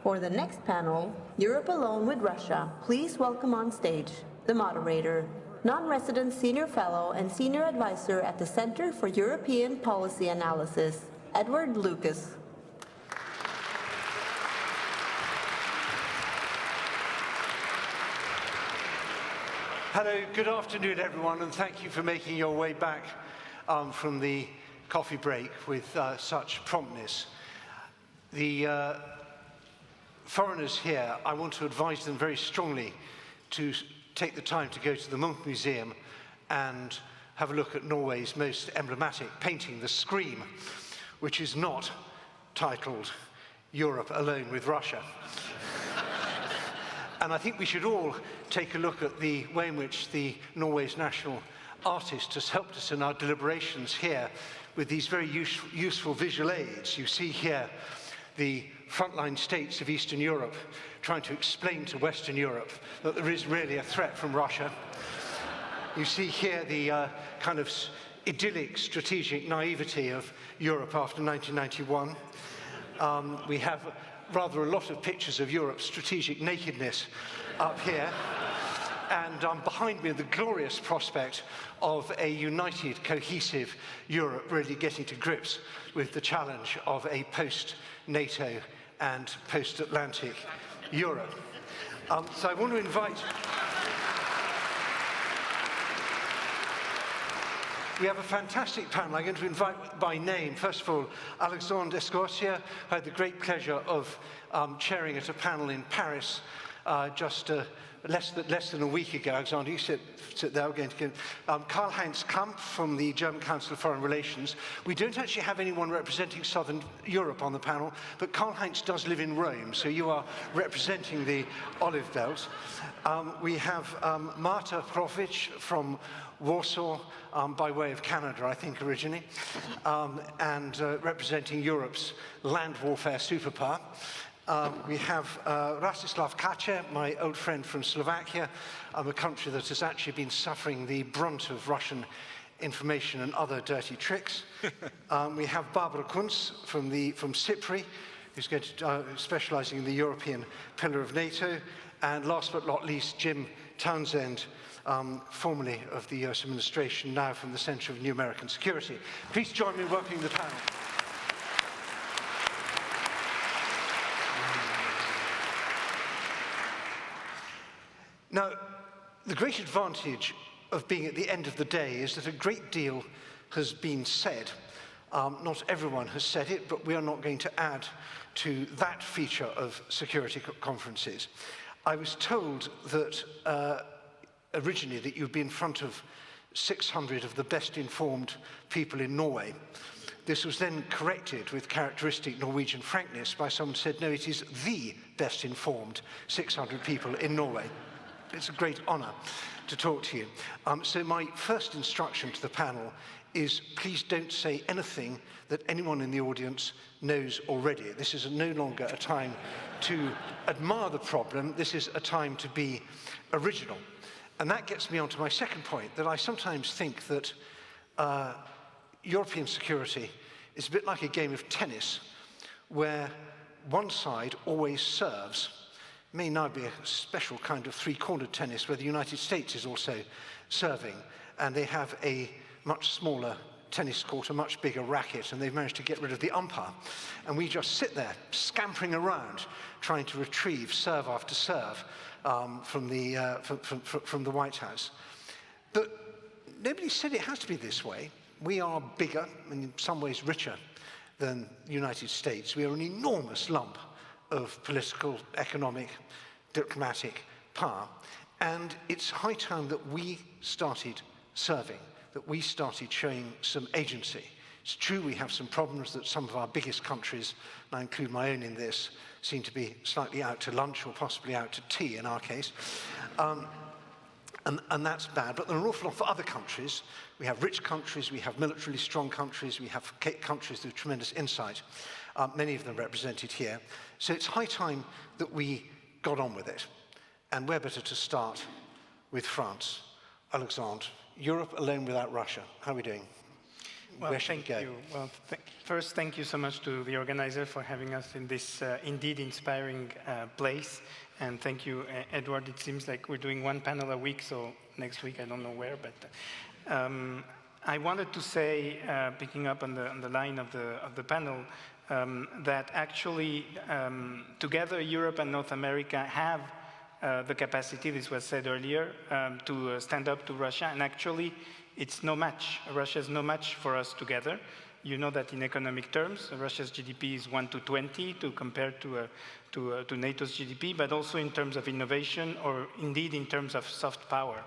For the next panel, Europe Alone with Russia, please welcome on stage the moderator, non-resident senior fellow and senior advisor at the Center for European Policy Analysis, Edward Lucas. Hello, good afternoon everyone, and thank you for making your way back from the coffee break with such promptness. The foreigners here, I want to advise them very strongly to take the time to go to the Munch Museum and have a look at Norway's most emblematic painting, The Scream, which is not titled Europe Alone with Russia. And I think we should all take a look at the way in which Norway's national artist has helped us in our deliberations here with these very useful visual aids. You see here the frontline states of Eastern Europe trying to explain to Western Europe that there is really a threat from Russia. You see here the kind of idyllic strategic naivety of Europe after 1991. We have rather a lot of pictures of Europe's strategic nakedness up here. And behind me, the glorious prospect of a united, cohesive Europe really getting to grips with the challenge of a post-NATO and post-Atlantic Europe. So I want to invite... We have a fantastic panel. I'm going to invite by name, first of all, Alexandre Escorcia, who had the great pleasure of chairing at a panel in Paris just less than a week ago. Alexander, you sit there. We're going to give Karl-Heinz Kamp from the German Council of Foreign Relations. We don't actually have anyone representing Southern Europe on the panel, but Karl-Heinz does live in Rome, so you are representing the Olive Belt. We have Marta Profic from Warsaw, by way of Canada, I think, originally, and representing Europe's land warfare superpower. We have Rastislav Kače, my old friend from Slovakia, a country that has actually been suffering the brunt of Russian information and other dirty tricks. We have Barbara Kunz from CEPA, who's going to specializing in the European pillar of NATO. And last but not least, Jim Townsend, formerly of the US administration, now from the Center of New American Security. Please join me in welcoming the panel. Now, the great advantage of being at the end of the day is that a great deal has been said. Not everyone has said it, but we are not going to add to that feature of security conferences. I was told that originally that you'd be in front of 600 of the best informed people in Norway. This was then corrected with characteristic Norwegian frankness by someone who said, no, it is the best informed 600 people in Norway. It's a great honor to talk to you. So my first instruction to the panel is please don't say anything that anyone in the audience knows already. This is no longer a time to admire the problem. This is a time to be original. And that gets me on to my second point, that I sometimes think that European security is a bit like a game of tennis, where one side always serves. It may now be a special kind of three-cornered tennis where the United States is also serving, and they have a much smaller tennis court, a much bigger racket, and they've managed to get rid of the umpire. And we just sit there, scampering around, trying to retrieve serve after serve from the White House. But nobody said it has to be this way. We are bigger, and in some ways richer, than the United States. We are an enormous lump of political, economic, diplomatic power. And it's high time that we started serving, that we started showing some agency. It's true we have some problems that some of our biggest countries, and I include my own in this, seem to be slightly out to lunch or possibly out to tea in our case. And that's bad, but there are an awful lot of other countries. We have rich countries, we have militarily strong countries, we have countries with tremendous insight, many of them represented here. So it's high time that we got on with it. And where better to start with France. Alexandre, Europe alone without Russia. How are we doing? Well, where should we thank go? you. Well, first, thank you so much to the organizer for having us in this indeed inspiring place. And thank you, Edward. It seems like we're doing one panel a week, so next week I don't know where, but I wanted to say, picking up on the line of the panel, that actually together Europe and North America have the capacity, this was said earlier, to stand up to Russia, and actually it's no match. Russia is no match for us together. You know that in economic terms, Russia's GDP is 1 to 20 compared to NATO's GDP, but also in terms of innovation or indeed in terms of soft power.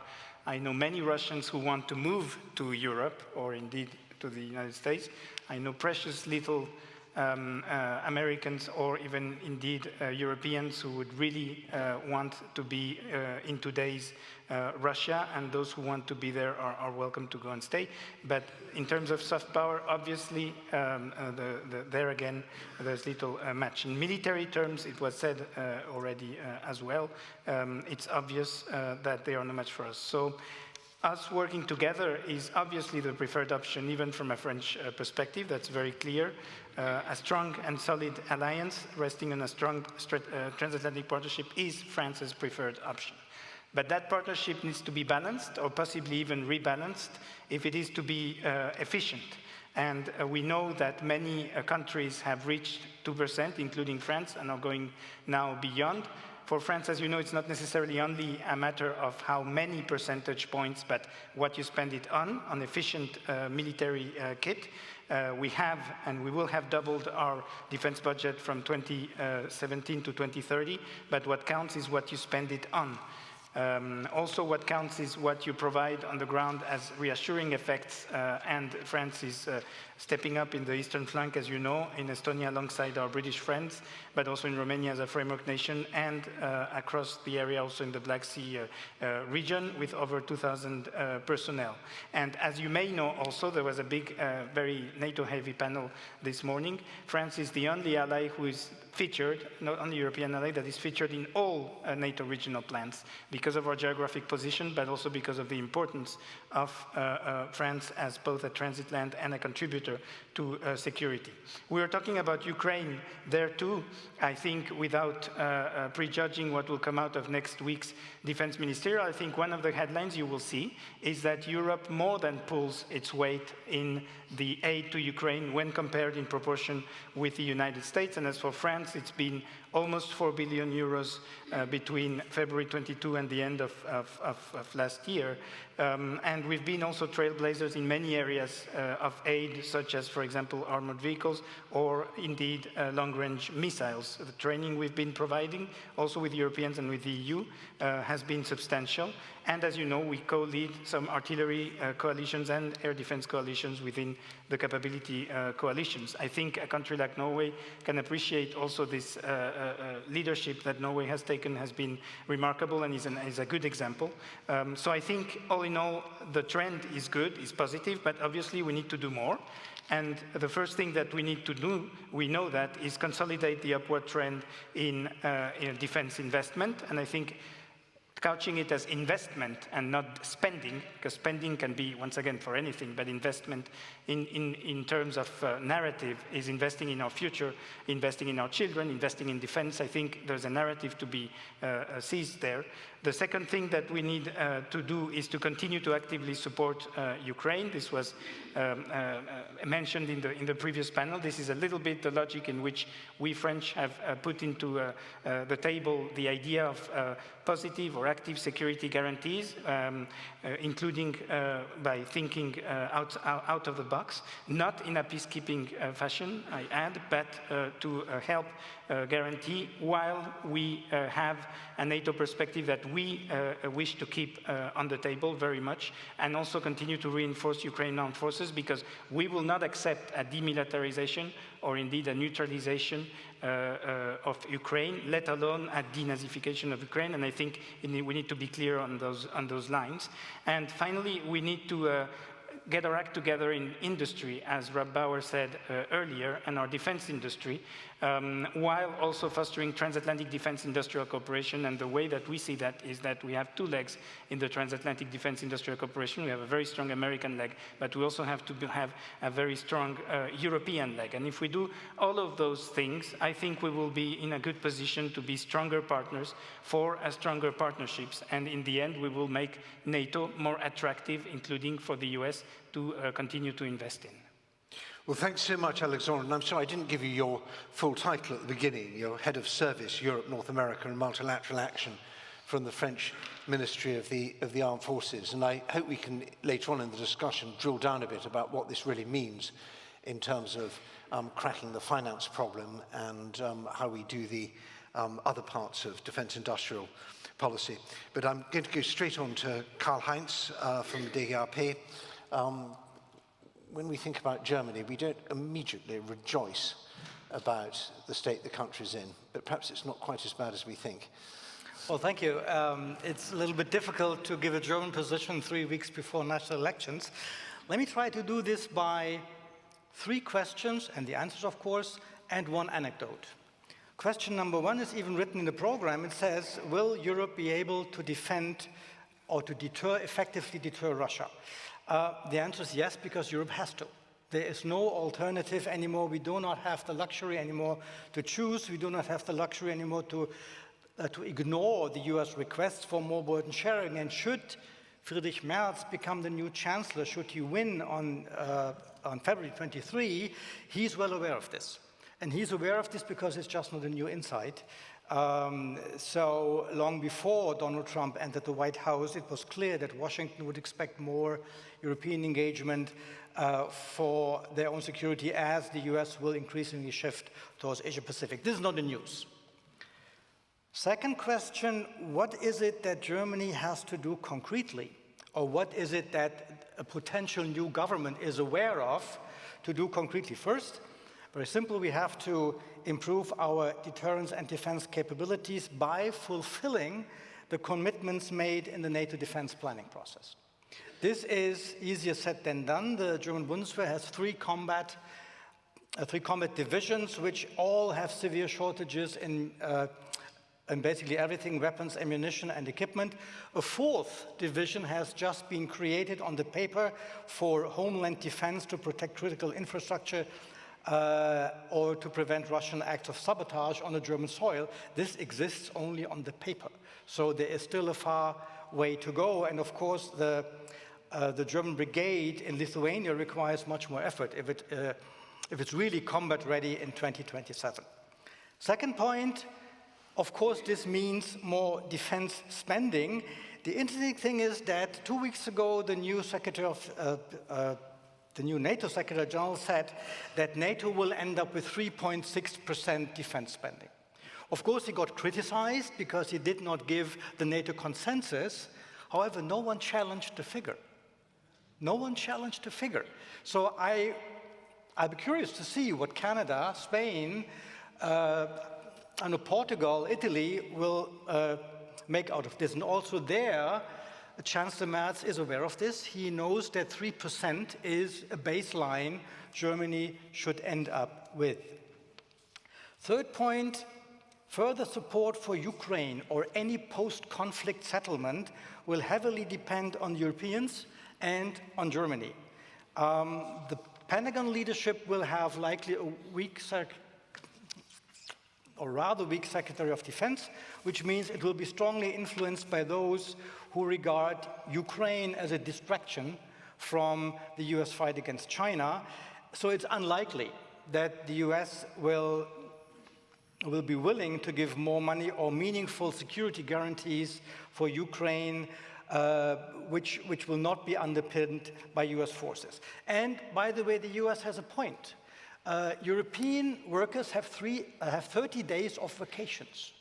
I know many Russians who want to move to Europe or indeed to the United States. I know precious little Americans or even indeed Europeans who would really want to be in today's Russia, and those who want to be there are welcome to go and stay. But in terms of soft power, obviously, there again, there's little match. In military terms, it was said already as well, it's obvious that they are no match for us. So us working together is obviously the preferred option, even from a French perspective, that's very clear. A strong and solid alliance resting on a strong transatlantic partnership is France's preferred option. But that partnership needs to be balanced, or possibly even rebalanced, if it is to be efficient. And we know that many countries have reached 2%, including France, and are going now beyond. For France, as you know, it's not necessarily only a matter of how many percentage points, but what you spend it on efficient military kit. We have, and we will have doubled our defense budget from 2017 to 2030, but what counts is what you spend it on. Also, what counts is what you provide on the ground as reassuring effects, and France is stepping up in the eastern flank, as you know, in Estonia alongside our British friends, but also in Romania as a framework nation, and across the area also in the Black Sea region with over 2,000 personnel. And as you may know also, there was a big, very NATO-heavy panel this morning. France is the only ally who is featured, not only European ally, that is featured in all NATO regional plans because of our geographic position, but also because of the importance of France as both a transit land and a contributor to security. We were talking about Ukraine there too. I think without prejudging what will come out of next week's defense ministerial, I think one of the headlines you will see is that Europe more than pulls its weight in the aid to Ukraine when compared in proportion with the United States. And as for France, it's been almost 4 billion euros between February 22 and the end of last year. And we've been also trailblazers in many areas of aid, such as, for example, armored vehicles or indeed long-range missiles. The training we've been providing, also with Europeans and with the EU, has been substantial. And as you know, we co-lead some artillery coalitions and air defense coalitions within the capability coalitions. I think a country like Norway can appreciate also this leadership that Norway has taken has been remarkable and is a good example. So I think all in all, the trend is good, is positive, but obviously we need to do more. And the first thing that we need to do, we know that, is consolidate the upward trend in defense investment. And I think couching it as investment and not spending, because spending can be, once again, for anything, but investment in terms of narrative is investing in our future, investing in our children, investing in defense. I think there's a narrative to be seized there. The second thing that we need to do is to continue to actively support Ukraine. This was mentioned in the previous panel. This is a little bit the logic in which we French have put into the table the idea of positive or active security guarantees, including by thinking out of the box, not in a peacekeeping fashion, I add, but to help guarantee while we have a NATO perspective that we wish to keep on the table very much, and also continue to reinforce Ukrainian armed forces, because we will not accept a demilitarization or indeed a neutralization of Ukraine, let alone a denazification of Ukraine. And I think we need to be clear on those lines. And finally, we need to get our act together in industry, as Rob Bauer said earlier, and our defense industry. while also fostering transatlantic defense industrial cooperation. And the way that we see that is that we have two legs in the transatlantic defense industrial cooperation. We have a very strong American leg, but we also have to have a very strong European leg. And if we do all of those things, I think we will be in a good position to be stronger partners for stronger partnerships. And in the end, we will make NATO more attractive, including for the US, to continue to invest in. Well, thanks so much, Alexandre. And I'm sorry I didn't give you your full title at the beginning. You're Head of Service, Europe, North America and Multilateral Action from the French Ministry of the Armed Forces. And I hope we can, later on in the discussion, drill down a bit about what this really means in terms of cracking the finance problem and how we do the other parts of defense industrial policy. But I'm going to go straight on to Karl-Heinz from DGAP. When we think about Germany, we don't immediately rejoice about the state the country's in, but perhaps it's not quite as bad as we think. Well, thank you. It's a little bit difficult to give a German position 3 weeks before national elections. Let me try to do this by 3 questions, and the answers, of course, and 1 anecdote. Question number 1 is even written in the program. It says, will Europe be able to defend or to effectively deter Russia? The answer is yes, because Europe has to. There is no alternative anymore. We do not have the luxury anymore to choose. We do not have the luxury anymore to ignore the US requests for more burden sharing. And should Friedrich Merz become the new chancellor, should he win on February 23, he's well aware of this. And he's aware of this because it's just not a new insight. So long before Donald Trump entered the White House, it was clear that Washington would expect more European engagement for their own security as the US will increasingly shift towards Asia-Pacific. This is not the news. Second question, what is it that Germany has to do concretely? Or what is it that a potential new government is aware of to do concretely? First, very simple, we have to improve our deterrence and defense capabilities by fulfilling the commitments made in the NATO defense planning process. This is easier said than done. The German Bundeswehr has three combat divisions, which all have severe shortages in basically everything, weapons, ammunition, and equipment. A 4th division has just been created on the paper for homeland defense to protect critical infrastructure or to prevent Russian acts of sabotage on the German soil. This exists only on the paper. So there is still a far way to go. And of course, the German brigade in Lithuania requires much more effort if it's really combat ready in 2027. Second point, of course, this means more defense spending. The interesting thing is that 2 weeks ago, the new NATO Secretary General said that NATO will end up with 3.6% defense spending. Of course, he got criticized because he did not give the NATO consensus. However, no one challenged the figure. No one challenged the figure. So I'd be curious to see what Canada, Spain, and Portugal, Italy will make out of this. And also there, Chancellor Merz is aware of this. He knows that 3% is a baseline Germany should end up with. Third point, further support for Ukraine or any post-conflict settlement will heavily depend on Europeans and on Germany. The Pentagon leadership will have likely a weak rather weak Secretary of Defense, which means it will be strongly influenced by those who regard Ukraine as a distraction from the US fight against China. So it's unlikely that the US will be willing to give more money or meaningful security guarantees for Ukraine, which will not be underpinned by US forces. And by the way, the US has a point. European workers have 30 days of vacations.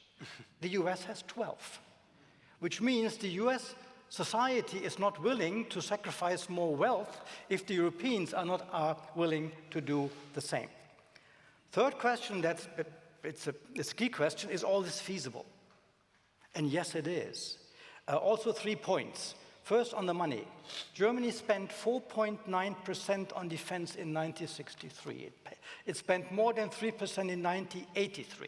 The US has 12, which means the US society is not willing to sacrifice more wealth if the Europeans are not willing to do the same. Third question, it's a key question, is all this feasible? And yes, it is. Also 3 points. First, on the money. Germany spent 4.9% on defense in 1963. It spent more than 3% in 1983.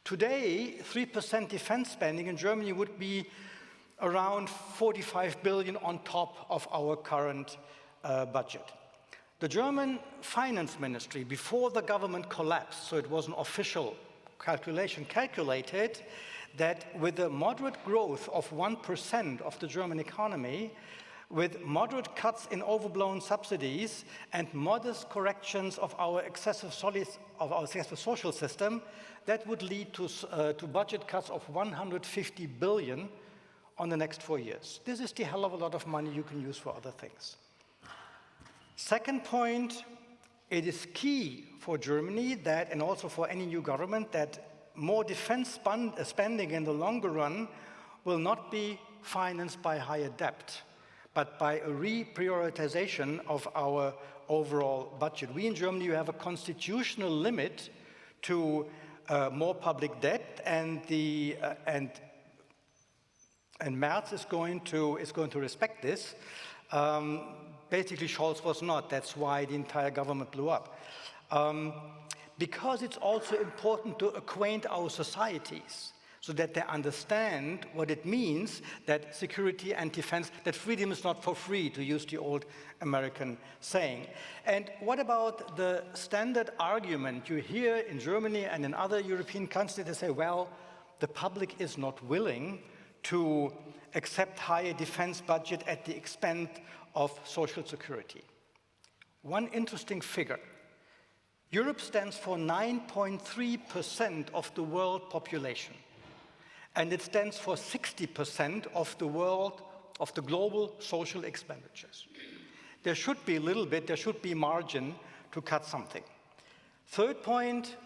Today, 3% defense spending in Germany would be around 45 billion on top of our current budget. The German finance ministry, before the government collapsed, so it was an official calculation, calculated that with a moderate growth of 1% of the German economy, with moderate cuts in overblown subsidies and modest corrections of our excessive social system, that would lead to budget cuts of 150 billion on the next 4 years. This is the hell of a lot of money you can use for other things. Second point, it is key for Germany that, and also for any new government, that more defense spending in the longer run will not be financed by higher debt, but by a reprioritization of our overall budget. We in Germany have a constitutional limit to more public debt, and Merz is going to respect this. Basically, Scholz was not. That's why the entire government blew up. Because it's also important to acquaint our societies so that they understand what it means that security and defense, that freedom is not for free, to use the old American saying. And what about the standard argument you hear in Germany and in other European countries? They say, well, the public is not willing to accept higher defense budget at the expense of social security. One interesting figure. Europe stands for 9.3% of the world population, and it stands for 60% of the global social expenditures. There should be a little bit, there should be margin to cut something. Third point,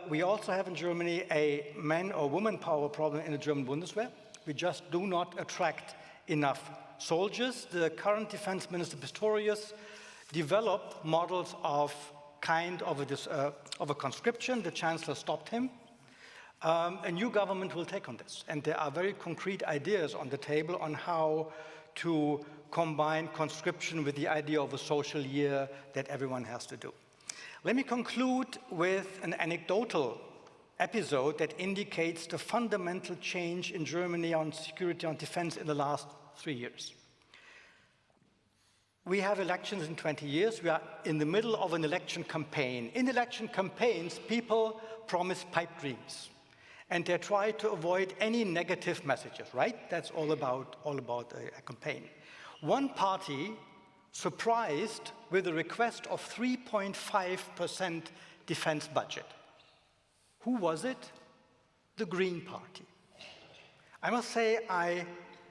we also have in Germany a man or woman power problem in the German Bundeswehr. We just do not attract enough soldiers. The current defense minister, Pistorius, developed models of a conscription. The chancellor stopped him. A new government will take on this. And there are very concrete ideas on the table on how to combine conscription with the idea of a social year that everyone has to do. Let me conclude with an anecdotal episode that indicates the fundamental change in Germany on security and defense in the last 3 years. We have elections in 20 years. We are in the middle of an election campaign. In election campaigns, people promise pipe dreams, and they try to avoid any negative messages, right? That's all about a campaign. One party surprised with a request of 3.5% defense budget. Who was it? The Green Party. I must say, I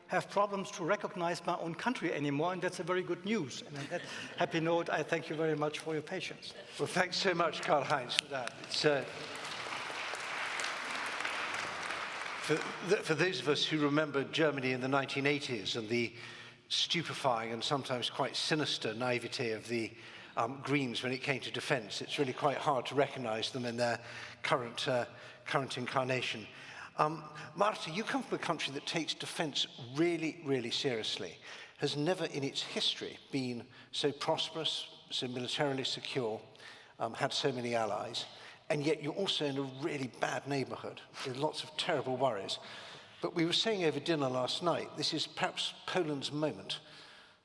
have problems to recognize my own country anymore, and that's a very good news. And on that happy note, I thank you very much for your patience. Well, thanks so much, Karl-Heinz, for that. For those of us who remember Germany in the 1980s and the stupefying and sometimes quite sinister naivete of the Greens when it came to defense, it's really quite hard to recognize them in their current incarnation. Marta, you come from a country that takes defense really, really seriously, has never in its history been so prosperous, so militarily secure, had so many allies, and yet you're also in a really bad neighborhood with lots of terrible worries. But we were saying over dinner last night, this is perhaps Poland's moment.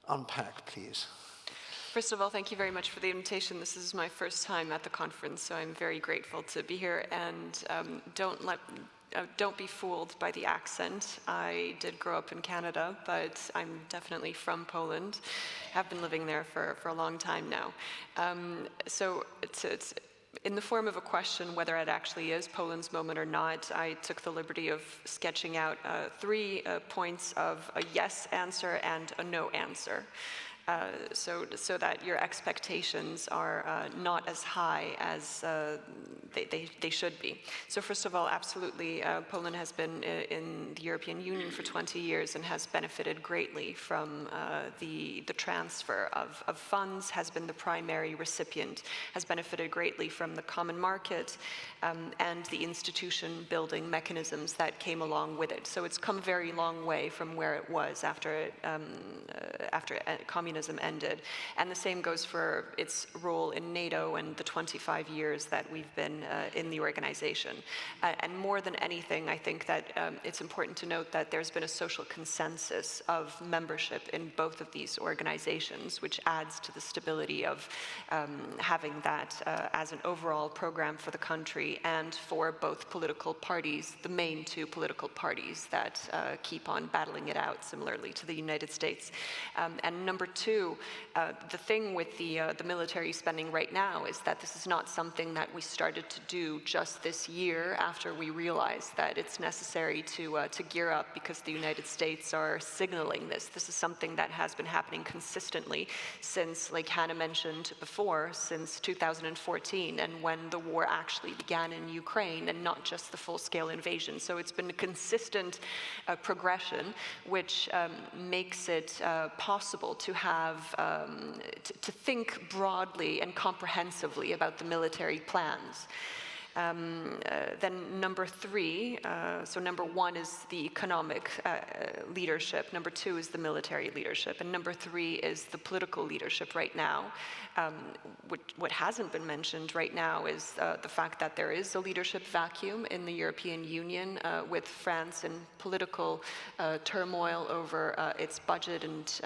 Unpack, please. First of all, thank you very much for the invitation. This is my first time at the conference, so I'm very grateful to be here. And don't be fooled by the accent. I did grow up in Canada, but I'm definitely from Poland. Have been living there for a long time now. So it's in the form of a question whether it actually is Poland's moment or not. I took the liberty of sketching out 3 points of a yes answer and a no answer. so that your expectations are not as high as they should be. So first of all, absolutely, Poland has been in the European Union for 20 years and has benefited greatly from the transfer of funds, has been the primary recipient, has benefited greatly from the common market and the institution building mechanisms that came along with it. So it's come a very long way from where it was after communism ended. And the same goes for its role in NATO and the 25 years that we've been in the organization. And more than anything, I think that it's important to note that there's been a social consensus of membership in both of these organizations, which adds to the stability of having that as an overall program for the country and for both political parties, the main two political parties that keep on battling it out, similarly to the United States. And number two, the thing with the military spending right now is that this is not something that we started to do just this year after we realized that it's necessary to gear up because the United States are signaling this. This is something that has been happening consistently since, like Hannah mentioned before, since 2014 and when the war actually began in Ukraine and not just the full-scale invasion. So it's been a consistent progression which makes it possible to have to think broadly and comprehensively about the military plans. Then number three, so number one is the economic leadership, number two is the military leadership, and number three is the political leadership right now. What hasn't been mentioned right now is the fact that there is a leadership vacuum in the European Union with France in political turmoil over its budget and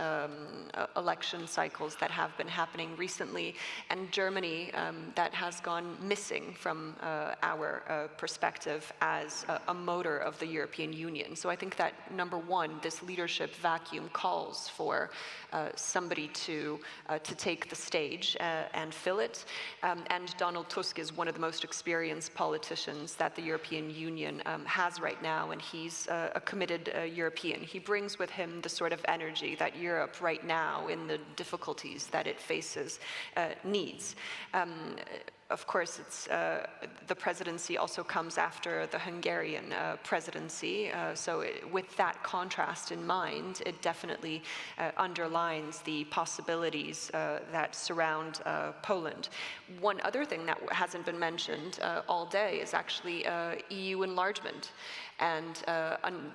election cycles that have been happening recently, and Germany that has gone missing from our perspective as a motor of the European Union. So I think that number one, this leadership vacuum calls for somebody to take the stage and fill it. And Donald Tusk is one of the most experienced politicians that the European Union has right now, and he's a committed European. He brings with him the sort of energy that Europe right now, in the difficulties that it faces, needs. Of course, it's, the presidency also comes after the Hungarian presidency. With that contrast in mind, it definitely underlines the possibilities that surround Poland. One other thing that hasn't been mentioned all day is actually EU enlargement. And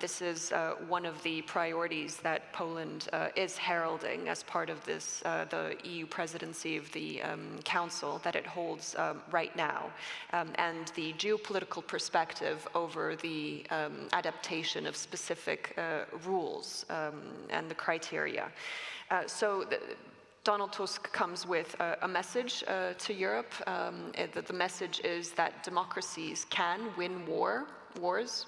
this is one of the priorities that Poland is heralding as part of this, the EU presidency of the Council that it holds right now, and the geopolitical perspective over the adaptation of specific rules and the criteria. Donald Tusk comes with a message to Europe. The message is that democracies can win wars.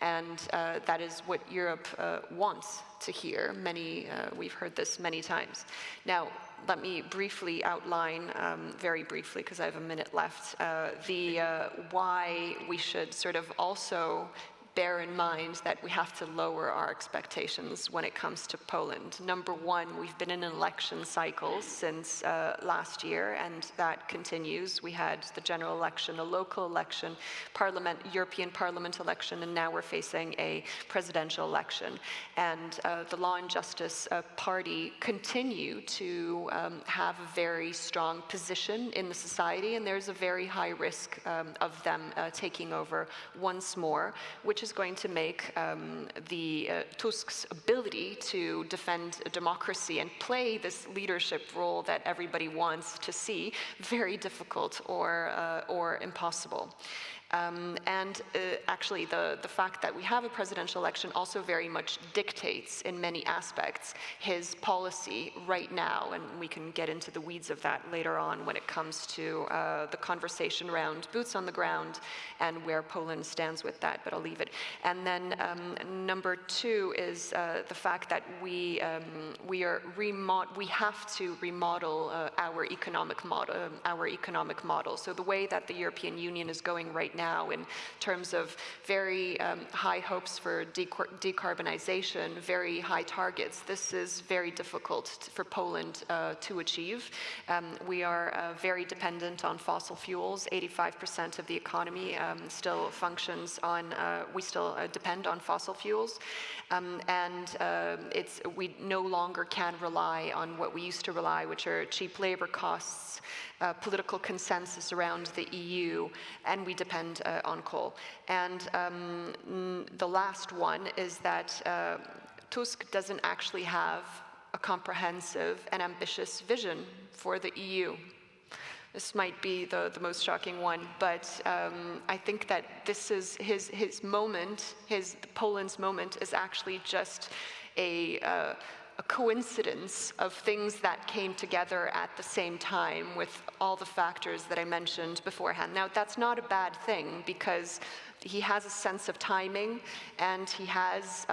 And that is what Europe wants to hear. We've heard this many times. Now, let me briefly outline, very briefly, because I have a minute left, why we should sort of also bear in mind that we have to lower our expectations when it comes to Poland. Number one, we've been in an election cycle since last year, and that continues. We had the general election, a local election, European Parliament election, and now we're facing a presidential election. And the Law and Justice Party continue to have a very strong position in the society, and there's a very high risk of them taking over once more, which is going to make Tusk's ability to defend democracy and play this leadership role that everybody wants to see very difficult or impossible. Actually, the fact that we have a presidential election also very much dictates, in many aspects, his policy right now, and we can get into the weeds of that later on when it comes to the conversation around boots on the ground and where Poland stands with that, but I'll leave it. And then number two is the fact that we have to remodel our economic model. So the way that the European Union is going right now now in terms of very high hopes for decarbonization, very high targets. This is very difficult for Poland to achieve. We are very dependent on fossil fuels. 85% of the economy still functions on, we still depend on fossil fuels. We no longer can rely on what we used to rely, which are cheap labor costs, political consensus around the EU, and we depend on coal. And the last one is that Tusk doesn't actually have a comprehensive and ambitious vision for the EU. This might be the most shocking one, but I think that this is his moment, Poland's moment is actually just a coincidence of things that came together at the same time with all the factors that I mentioned beforehand. Now, that's not a bad thing because he has a sense of timing and he has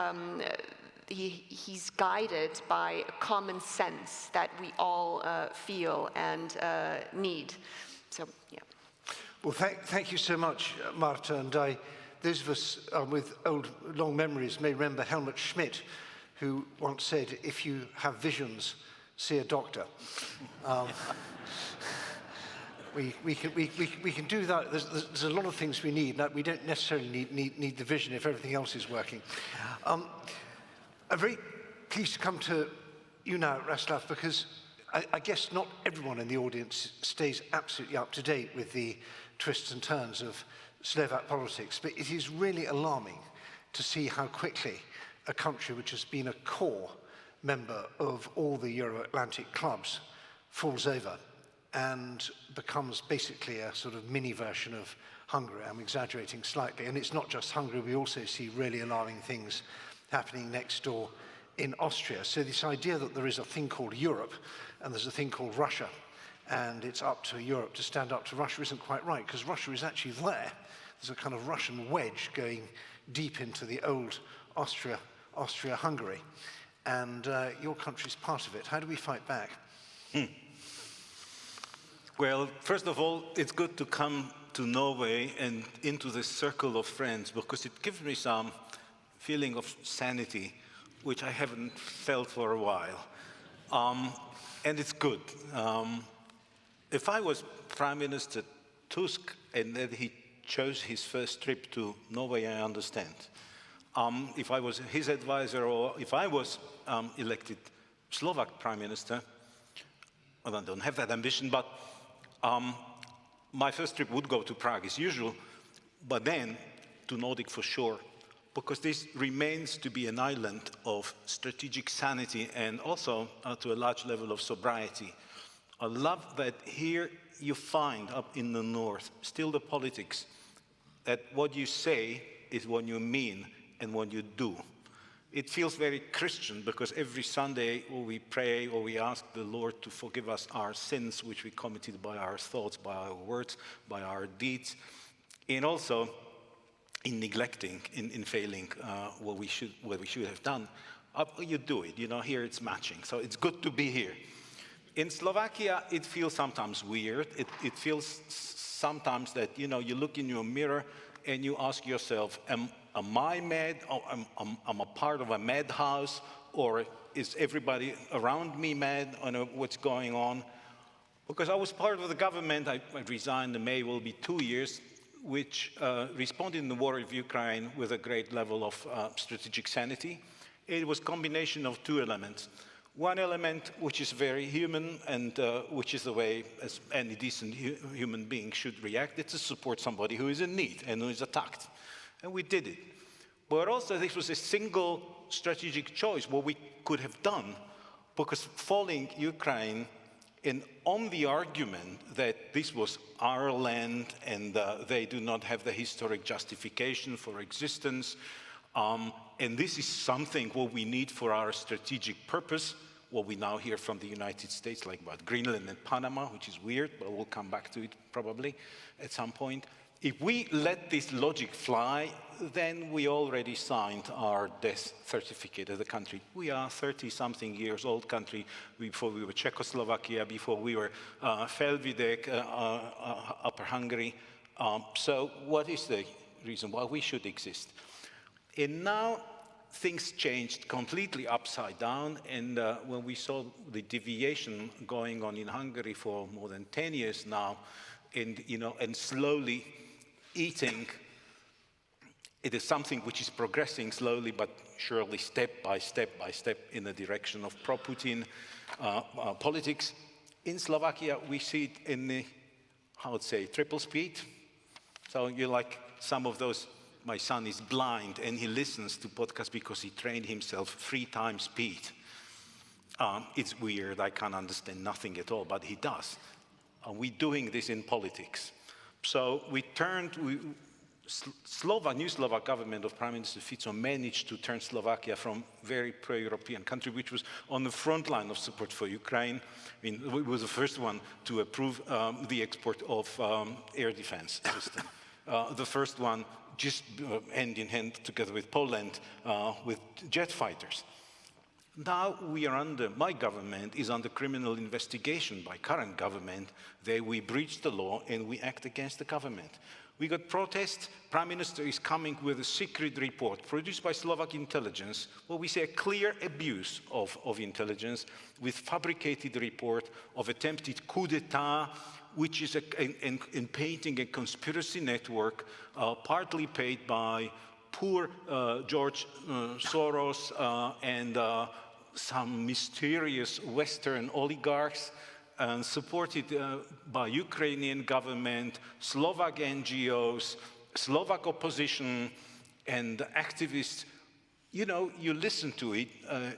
he's guided by common sense that we all feel and need. So, yeah. Well, thank you so much, Marta. And those of us with long memories may remember Helmut Schmidt, who once said, if you have visions, see a doctor. We can do that. There's a lot of things we need. We don't necessarily need the vision if everything else is working. I'm very pleased to come to you now, Raslav, because I guess not everyone in the audience stays absolutely up to date with the twists and turns of Slovak politics, but it is really alarming to see how quickly a country which has been a core member of all the Euro-Atlantic clubs falls over and becomes basically a sort of mini version of Hungary. I'm exaggerating slightly, and it's not just Hungary, we also see really alarming things happening next door in Austria. So this idea that there is a thing called Europe and there's a thing called Russia and it's up to Europe to stand up to Russia isn't quite right, because Russia is actually there. There's a kind of Russian wedge going deep into the old Austria-Hungary, and your country's part of it. How do we fight back? Well, first of all, it's good to come to Norway and into this circle of friends, because it gives me some feeling of sanity, which I haven't felt for a while. And it's good. If I was Prime Minister Tusk and that he chose his first trip to Norway, I understand. If I was his advisor, or if I was elected Slovak Prime Minister, well, I don't have that ambition, but my first trip would go to Prague as usual, but then to Nordic for sure, because this remains to be an island of strategic sanity and also to a large level of sobriety. I love that here you find up in the north still the politics that what you say is what you mean and what you do. It feels very Christian, because every Sunday we pray or we ask the Lord to forgive us our sins which we committed by our thoughts, by our words, by our deeds, and also in neglecting, in failing what we should have done. You do it, here it's matching. So it's good to be here. In Slovakia, it feels sometimes weird. It feels sometimes that, you look in your mirror and you ask yourself, am I mad? Or am I part of a madhouse? Or is everybody around me mad? I know what's going on. Because I was part of the government, I resigned in May, will be 2 years, which responded in the war of Ukraine with a great level of strategic sanity. It was a combination of two elements. One element, which is very human and which is the way as any decent human being should react, it's to support somebody who is in need and who is attacked. And we did it. But also this was a single strategic choice, what we could have done, because following Ukraine, and on the argument that this was our land and they do not have the historic justification for existence, and this is something what we need for our strategic purpose, what we now hear from the United States, like about Greenland and Panama, which is weird, but we'll come back to it probably at some point. If we let this logic fly, then we already signed our death certificate as a country. We are 30-something years old country, before we were Czechoslovakia, before we were Felvidek, Upper Hungary. So what is the reason why we should exist? And now things changed completely upside down, and when we saw the deviation going on in Hungary for more than 10 years now, and slowly eating, it is something which is progressing slowly but surely, step by step in the direction of pro-Putin politics. In Slovakia, we see it in the, how would say, triple speed. So you're like some of those. My son is blind and he listens to podcasts because he trained himself 3 times speed. It's weird, I can't understand nothing at all, but he does. We're doing this in politics. So new Slovak government of Prime Minister Fico managed to turn Slovakia from very pro-European country, which was on the front line of support for Ukraine. I mean, it was the first one to approve the export of air defense system. The first one just hand in hand together with Poland with jet fighters. Now my government is under criminal investigation by current government. We breached the law and we act against the government. We got protests. Prime Minister is coming with a secret report produced by Slovak intelligence, where we see a clear abuse of intelligence with fabricated report of attempted coup d'etat, which is in painting a conspiracy network partly paid by poor George Soros and some mysterious Western oligarchs, and supported by Ukrainian government, Slovak NGOs, Slovak opposition, and activists. You know, you listen to it,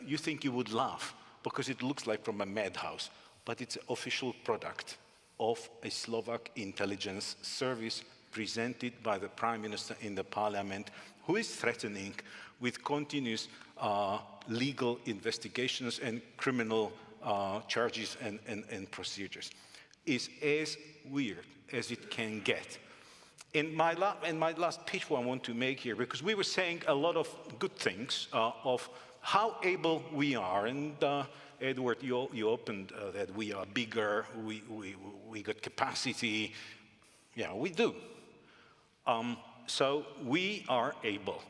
you think you would laugh, because it looks like from a madhouse, but it's an official product of a Slovak intelligence service presented by the Prime Minister in the Parliament, who is threatening with continuous legal investigations and criminal charges and procedures. Is as weird as it can get. And my last pitch I want to make here, because we were saying a lot of good things of how able we are, and Edward, you opened that we are bigger, we got capacity. Yeah, we do. So we are able.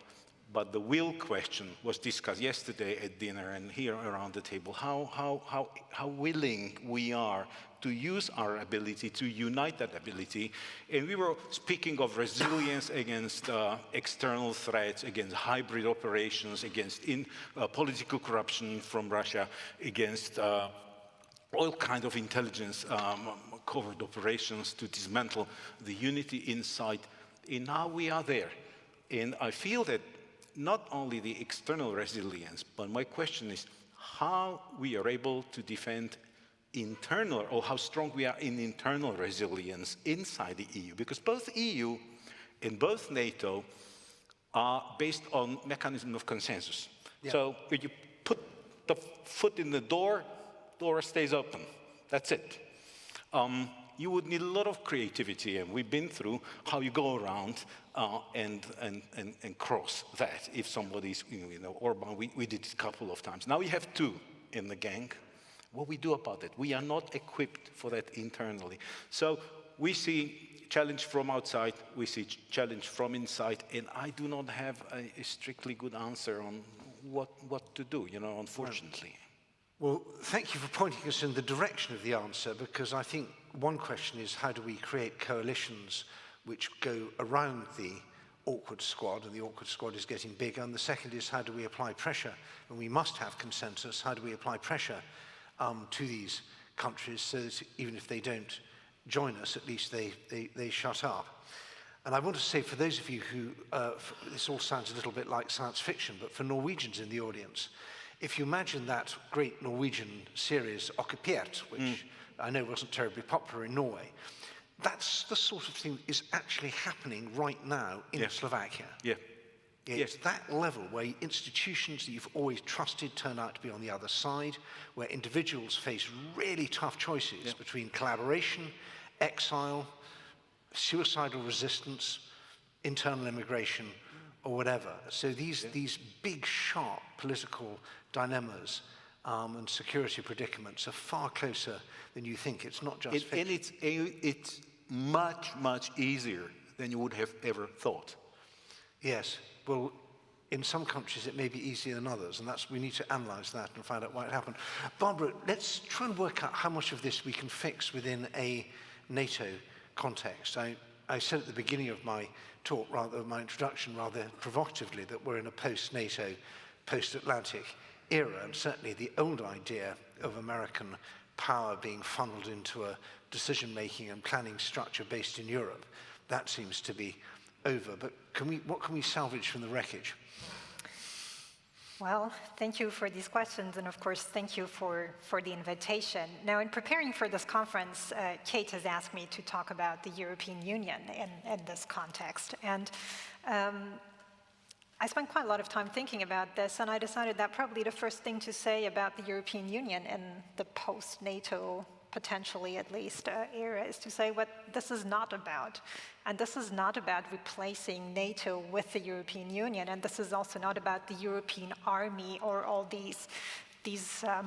But the will question was discussed yesterday at dinner and here around the table, how willing we are to use our ability, to unite that ability. And we were speaking of resilience against external threats, against hybrid operations, against political corruption from Russia, against all kinds of intelligence covert operations to dismantle the unity inside. And now we are there. And I feel that not only the external resilience, but my question is how we are able to defend internal, or how strong we are in internal resilience inside the EU. Because both EU and both NATO are based on mechanism of consensus. Yeah. So if you put the foot in the door stays open. That's it. You would need a lot of creativity, and we've been through how you go around and cross that. If somebody's, Orban, we did it a couple of times. Now we have 2 in the gang. What we do about it? We are not equipped for that internally. So we see challenge from outside, we see challenge from inside, and I do not have a strictly good answer on what to do, unfortunately. Well, thank you for pointing us in the direction of the answer, because I think one question is how do we create coalitions which go around the awkward squad, and the awkward squad is getting bigger, and the second is how do we apply pressure, and we must have consensus, how do we apply pressure to these countries so that even if they don't join us, at least they shut up. And I want to say, for those of you who, this all sounds a little bit like science fiction, but for Norwegians in the audience, if you imagine that great Norwegian series, Okkupert, which I know wasn't terribly popular in Norway, that's the sort of thing that is actually happening right now in Slovakia. Yeah. It's that level where institutions that you've always trusted turn out to be on the other side, where individuals face really tough choices between collaboration, exile, suicidal resistance, internal immigration, or whatever. So these big, sharp political dilemmas and security predicaments are far closer than you think. It's not just and it's much, much easier than you would have ever thought. Yes, well, in some countries it may be easier than others, and we need to analyze that and find out why it happened. Barbara, let's try and work out how much of this we can fix within a NATO context. I said at the beginning of my talk, my introduction, rather provocatively, that we're in a post-NATO, post-Atlantic era, and certainly the old idea of American power being funneled into a decision-making and planning structure based in Europe, that seems to be over. But what can we salvage from the wreckage? Well, thank you for these questions, and of course, thank you for the invitation. Now, in preparing for this conference, Kate has asked me to talk about the European Union in this context. And I spent quite a lot of time thinking about this, and I decided that probably the first thing to say about the European Union in the post-NATO, potentially at least, era is to say what this is not about. And this is not about replacing NATO with the European Union, and this is also not about the European army or all these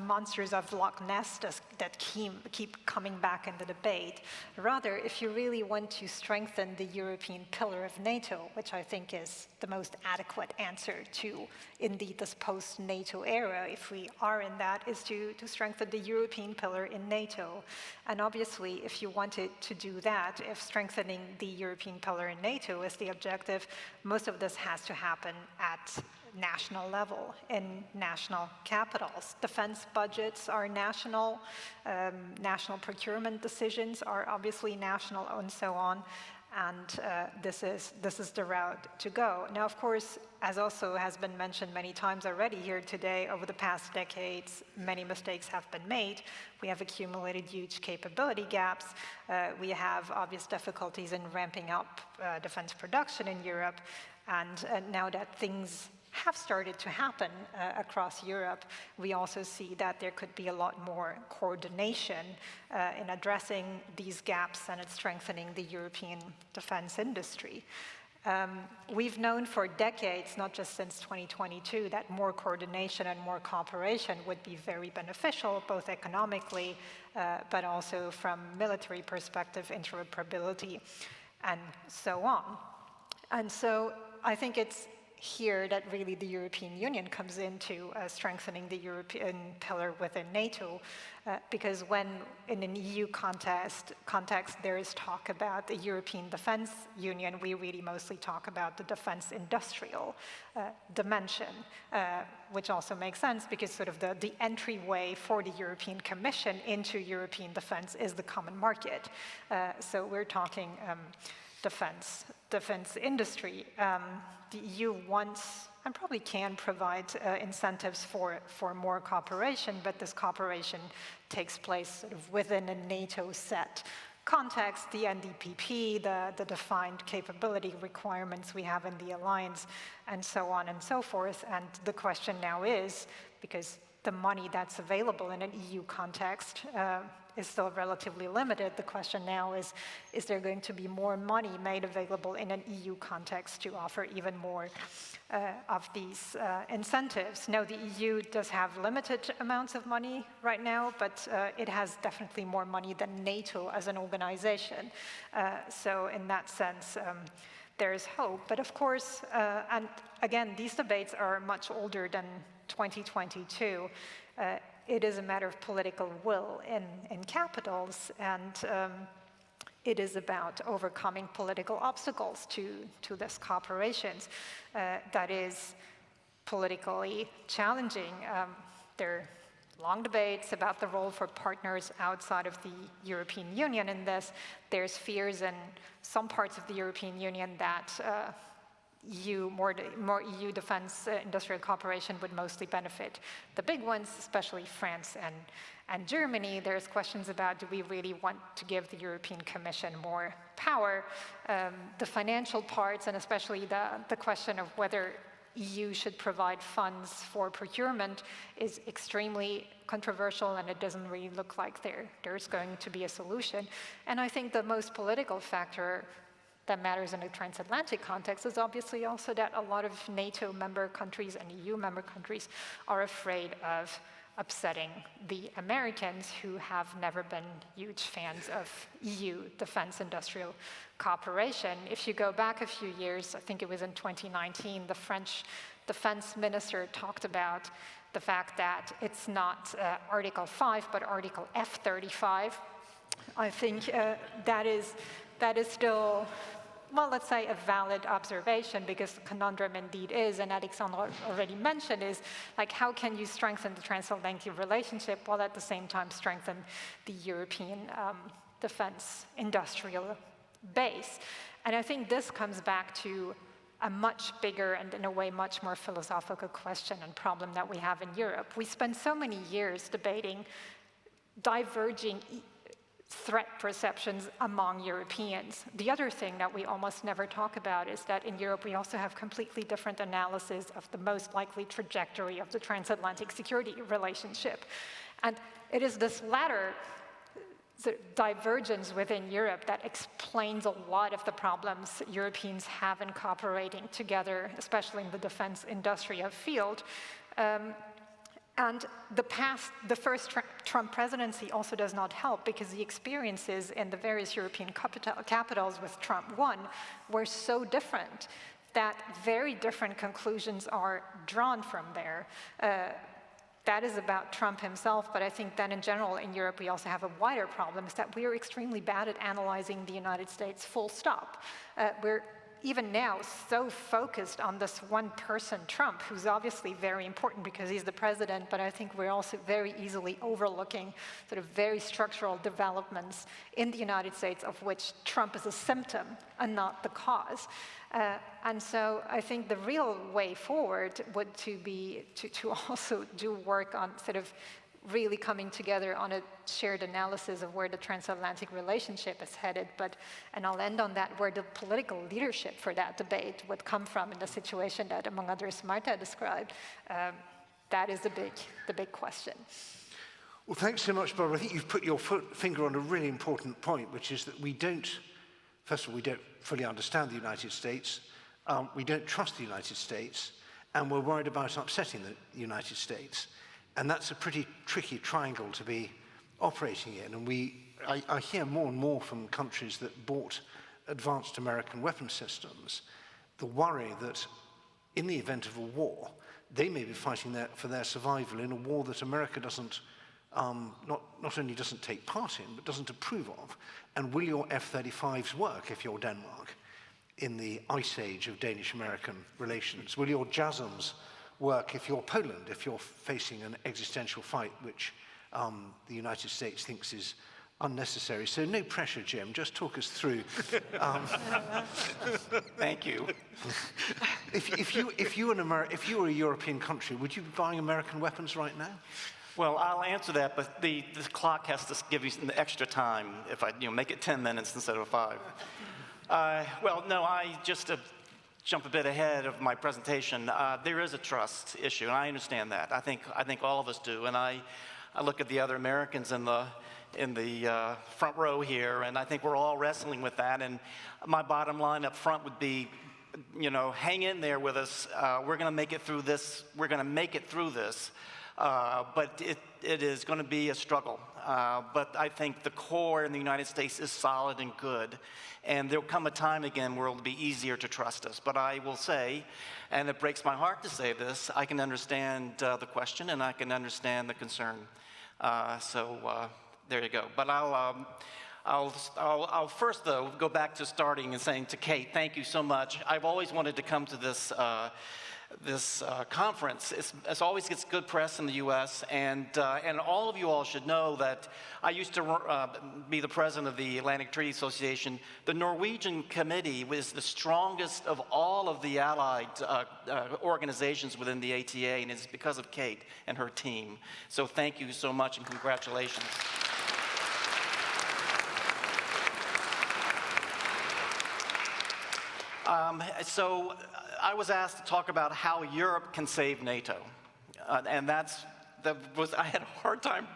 monsters of Loch Ness that keep coming back in the debate. Rather, if you really want to strengthen the European pillar of NATO, which I think is the most adequate answer to, indeed, this post-NATO era, if we are in that, is to strengthen the European pillar in NATO. And obviously, if you wanted to do that, if strengthening the European pillar in NATO is the objective, most of this has to happen at national level, in national capitals. Defense budgets are national, national procurement decisions are obviously national, and so on. And this is the route to go. Now, of course, as also has been mentioned many times already here today, over the past decades, many mistakes have been made. We have accumulated huge capability gaps. We have obvious difficulties in ramping up defense production in Europe. And now that things have started to happen across Europe, we also see that there could be a lot more coordination in addressing these gaps and in strengthening the European defense industry. We've known for decades, not just since 2022, that more coordination and more cooperation would be very beneficial, both economically, but also from military perspective, interoperability, and so on. And so I think it's here that really the European Union comes into strengthening the European pillar within NATO, because when in an EU context there is talk about the European Defence Union, we really mostly talk about the defence industrial dimension, which also makes sense because sort of the entryway for the European Commission into European defence is the common market. So we're talking defense industry. The EU wants and probably can provide incentives for more cooperation, but this cooperation takes place sort of within a NATO set context, the NDPP, the defined capability requirements we have in the alliance, and so on and so forth. And the question now is, because the money that's available in an EU context is still relatively limited, the question now is there going to be more money made available in an EU context to offer even more of these incentives? Now, the EU does have limited amounts of money right now, but it has definitely more money than NATO as an organization. So in that sense, there is hope. But of course, and again, these debates are much older than 2022. It is a matter of political will in capitals, and it is about overcoming political obstacles to this cooperation that is politically challenging. There are long debates about the role for partners outside of the European Union in this. There's fears in some parts of the European Union that more EU defense industrial cooperation would mostly benefit the big ones, especially France and Germany. There's questions about, do we really want to give the European Commission more power? The financial parts, and especially the question of whether EU should provide funds for procurement, is extremely controversial, and it doesn't really look like there's going to be a solution. And I think the most political factor that matters in a transatlantic context is obviously also that a lot of NATO member countries and EU member countries are afraid of upsetting the Americans, who have never been huge fans of EU defense industrial cooperation. If you go back a few years, I think it was in 2019, the French defense minister talked about the fact that it's not Article 5, but Article F-35. I think that is still, well, let's say a valid observation, because the conundrum indeed is, and Alexandre already mentioned, is like, how can you strengthen the transatlantic relationship while at the same time strengthen the European defense industrial base? And I think this comes back to a much bigger and in a way much more philosophical question and problem that we have in Europe. We spend so many years debating diverging threat perceptions among Europeans. The other thing that we almost never talk about is that in Europe we also have completely different analysis of the most likely trajectory of the transatlantic security relationship. And it is this latter divergence within Europe that explains a lot of the problems Europeans have in cooperating together, especially in the defense industrial field. And the first Trump presidency also does not help, because the experiences in the various European capitals with Trump 1 were so different that very different conclusions are drawn from there. That is about Trump himself, but I think that in general in Europe we also have a wider problem, is that we are extremely bad at analyzing the United States full stop. We're even now so focused on this one person, Trump, who's obviously very important because he's the president, but I think we're also very easily overlooking sort of very structural developments in the United States of which Trump is a symptom and not the cause. And so I think the real way forward would be to also do work on sort of really coming together on a shared analysis of where the transatlantic relationship is headed. And I'll end on that, where the political leadership for that debate would come from in the situation that, among others, Marta described. That is the big question. Well, thanks so much, Barbara. I think you've put your finger on a really important point, which is that first of all, we don't fully understand the United States. We don't trust the United States, and we're worried about upsetting the United States. And that's a pretty tricky triangle to be operating in. And I hear more and more from countries that bought advanced American weapon systems, the worry that in the event of a war, they may be fighting for their survival in a war that America doesn't, not only doesn't take part in, but doesn't approve of. And will your F-35s work if you're Denmark in the ice age of Danish-American relations? Will your JASSMs work if you're Poland, if you're facing an existential fight which the United States thinks is unnecessary? So no pressure, Jim, just talk us through. Thank you. If you were a European country, would you be buying American weapons right now? Well, I'll answer that, but the clock has to give you some extra time if I make it 10 minutes instead of 5. Well, no, I just jump a bit ahead of my presentation. There is a trust issue, and I understand that. I think all of us do. And I look at the other Americans in the front row here, and I think we're all wrestling with that. And my bottom line up front would be, hang in there with us. We're going to make it through this. We're going to make it through this. But it is going to be a struggle. But I think the core in the United States is solid and good. And there'll come a time again where it'll be easier to trust us. But I will say, and it breaks my heart to say this, I can understand the question and I can understand the concern. So there you go. But I'll first, though, go back to starting and saying to Kate, thank you so much. I've always wanted to come to this conference. It always gets good press in the U.S., and all of you all should know that I used to be the president of the Atlantic Treaty Association. The Norwegian committee was the strongest of all of the allied organizations within the ATA, and it's because of Kate and her team. So thank you so much, and congratulations. So I was asked to talk about how Europe can save NATO, and I had a hard time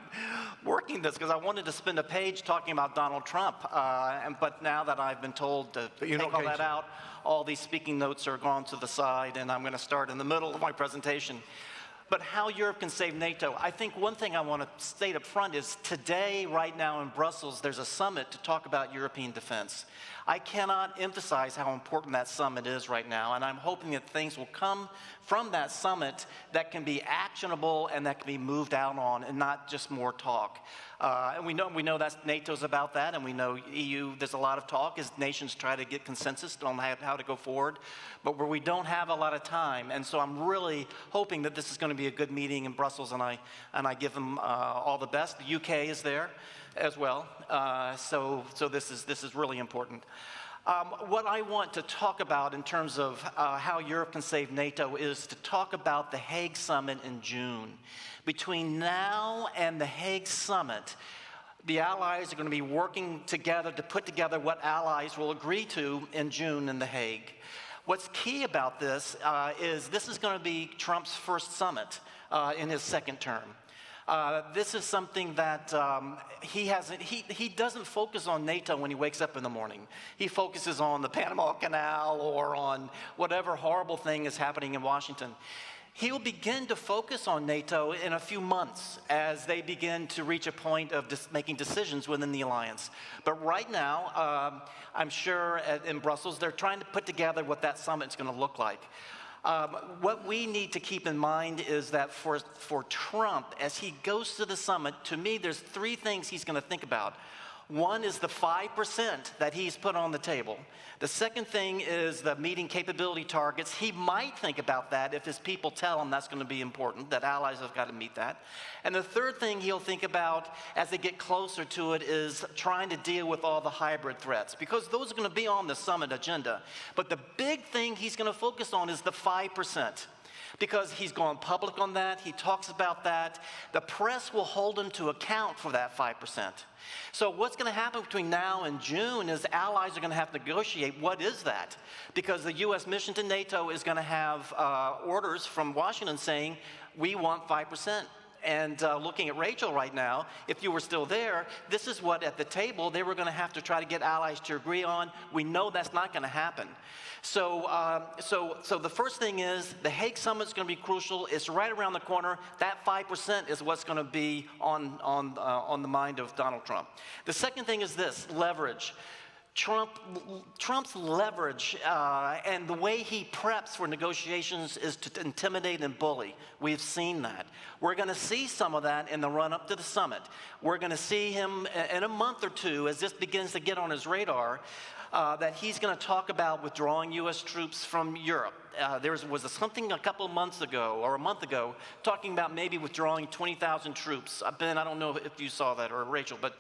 working this because I wanted to spend a page talking about Donald Trump, but now that I've been told to take all that out, all these speaking notes are gone to the side, and I'm going to start in the middle of my presentation. But how Europe can save NATO, I think one thing I want to state up front is today, right now in Brussels, there's a summit to talk about European defense. I cannot emphasize how important that summit is right now, and I'm hoping that things will come from that summit that can be actionable and that can be moved out on and not just more talk. And we know that NATO's about that, and we know EU, there's a lot of talk as nations try to get consensus on how to go forward, but where we don't have a lot of time. And so I'm really hoping that this is going to be a good meeting in Brussels, and I give them all the best. The UK is there as well, so this is really important. What I want to talk about in terms of how Europe can save NATO is to talk about the Hague Summit in June. Between now and the Hague Summit, the allies are going to be working together to put together what allies will agree to in June in The Hague. What's key about this is this is going to be Trump's first summit in his second term. This is something that he doesn't focus on NATO when he wakes up in the morning. He focuses on the Panama Canal or on whatever horrible thing is happening in Washington. He'll begin to focus on NATO in a few months as they begin to reach a point of making decisions within the alliance. But right now, I'm sure in Brussels, they're trying to put together what that summit's going to look like. What we need to keep in mind is that for Trump, as he goes to the summit, to me, there's three things he's going to think about. One is the 5% that he's put on the table. The second thing is the meeting capability targets. He might think about that if his people tell him that's going to be important, that allies have got to meet that. And the third thing he'll think about as they get closer to it is trying to deal with all the hybrid threats, because those are going to be on the summit agenda. But the big thing he's going to focus on is the 5%. Because he's gone public on that, he talks about that. The press will hold him to account for that 5%. So what's going to happen between now and June is allies are going to have to negotiate what is that. Because the U.S. mission to NATO is going to have orders from Washington saying, we want 5%. And looking at Rachel right now, if you were still there, this is what at the table they were going to have to try to get allies to agree on. We know that's not going to happen. So the first thing is the Hague Summit is going to be crucial. It's right around the corner. That 5% is what's going to be on the mind of Donald Trump. The second thing is this: leverage. Trump's leverage and the way he preps for negotiations is to intimidate and bully. We've seen that. We're going to see some of that in the run-up to the summit. We're going to see him in a month or two, as this begins to get on his radar, that he's going to talk about withdrawing U.S. troops from Europe. There was something a couple of months ago, or a month ago, talking about maybe withdrawing 20,000 troops. Ben, I don't know if you saw that, or Rachel, but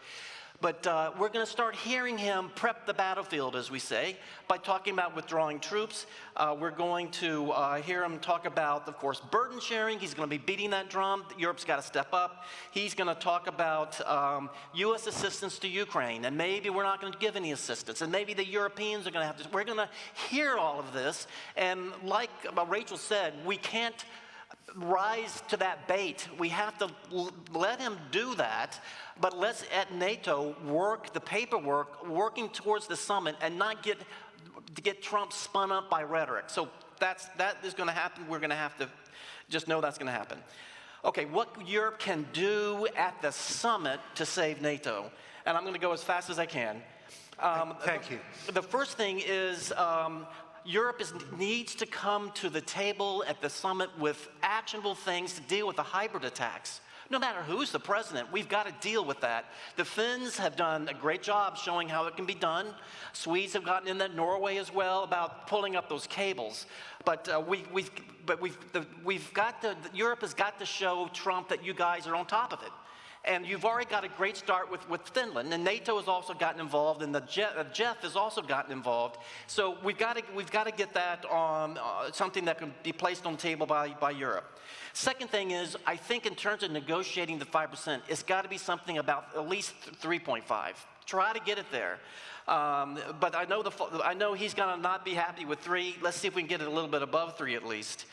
we're going to start hearing him prep the battlefield, as we say, by talking about withdrawing troops. We're going to hear him talk about, of course, burden sharing. He's going to be beating that drum. Europe's got to step up. He's going to talk about U.S. assistance to Ukraine, and maybe we're not going to give any assistance, and maybe the Europeans are going to have to. We're going to hear all of this, and like Rachel said, we can't rise to that bait. We have to let him do that, but let's at NATO work the paperwork, working towards the summit, and not get Trump spun up by rhetoric. So that is going to happen. We're going to have to just know that's going to happen. Okay, what Europe can do at the summit to save NATO, and I'm going to go as fast as I can. Thank you. The first thing is Europe needs to come to the table at the summit with actionable things to deal with the hybrid attacks. No matter who's the president, we've got to deal with that. The Finns have done a great job showing how it can be done. Swedes have gotten in that, Norway as well, about pulling up those cables. But Europe has got to show Trump that you guys are on top of it. And you've already got a great start with Finland, and NATO has also gotten involved, and the Jeff has also gotten involved. So we've got to get that on something that can be placed on the table by Europe. Second thing is, I think in terms of negotiating the 5%, it's got to be something about at least 3.5. Try to get it there. But I know he's going to not be happy with 3. Let's see if we can get it a little bit above 3 at least.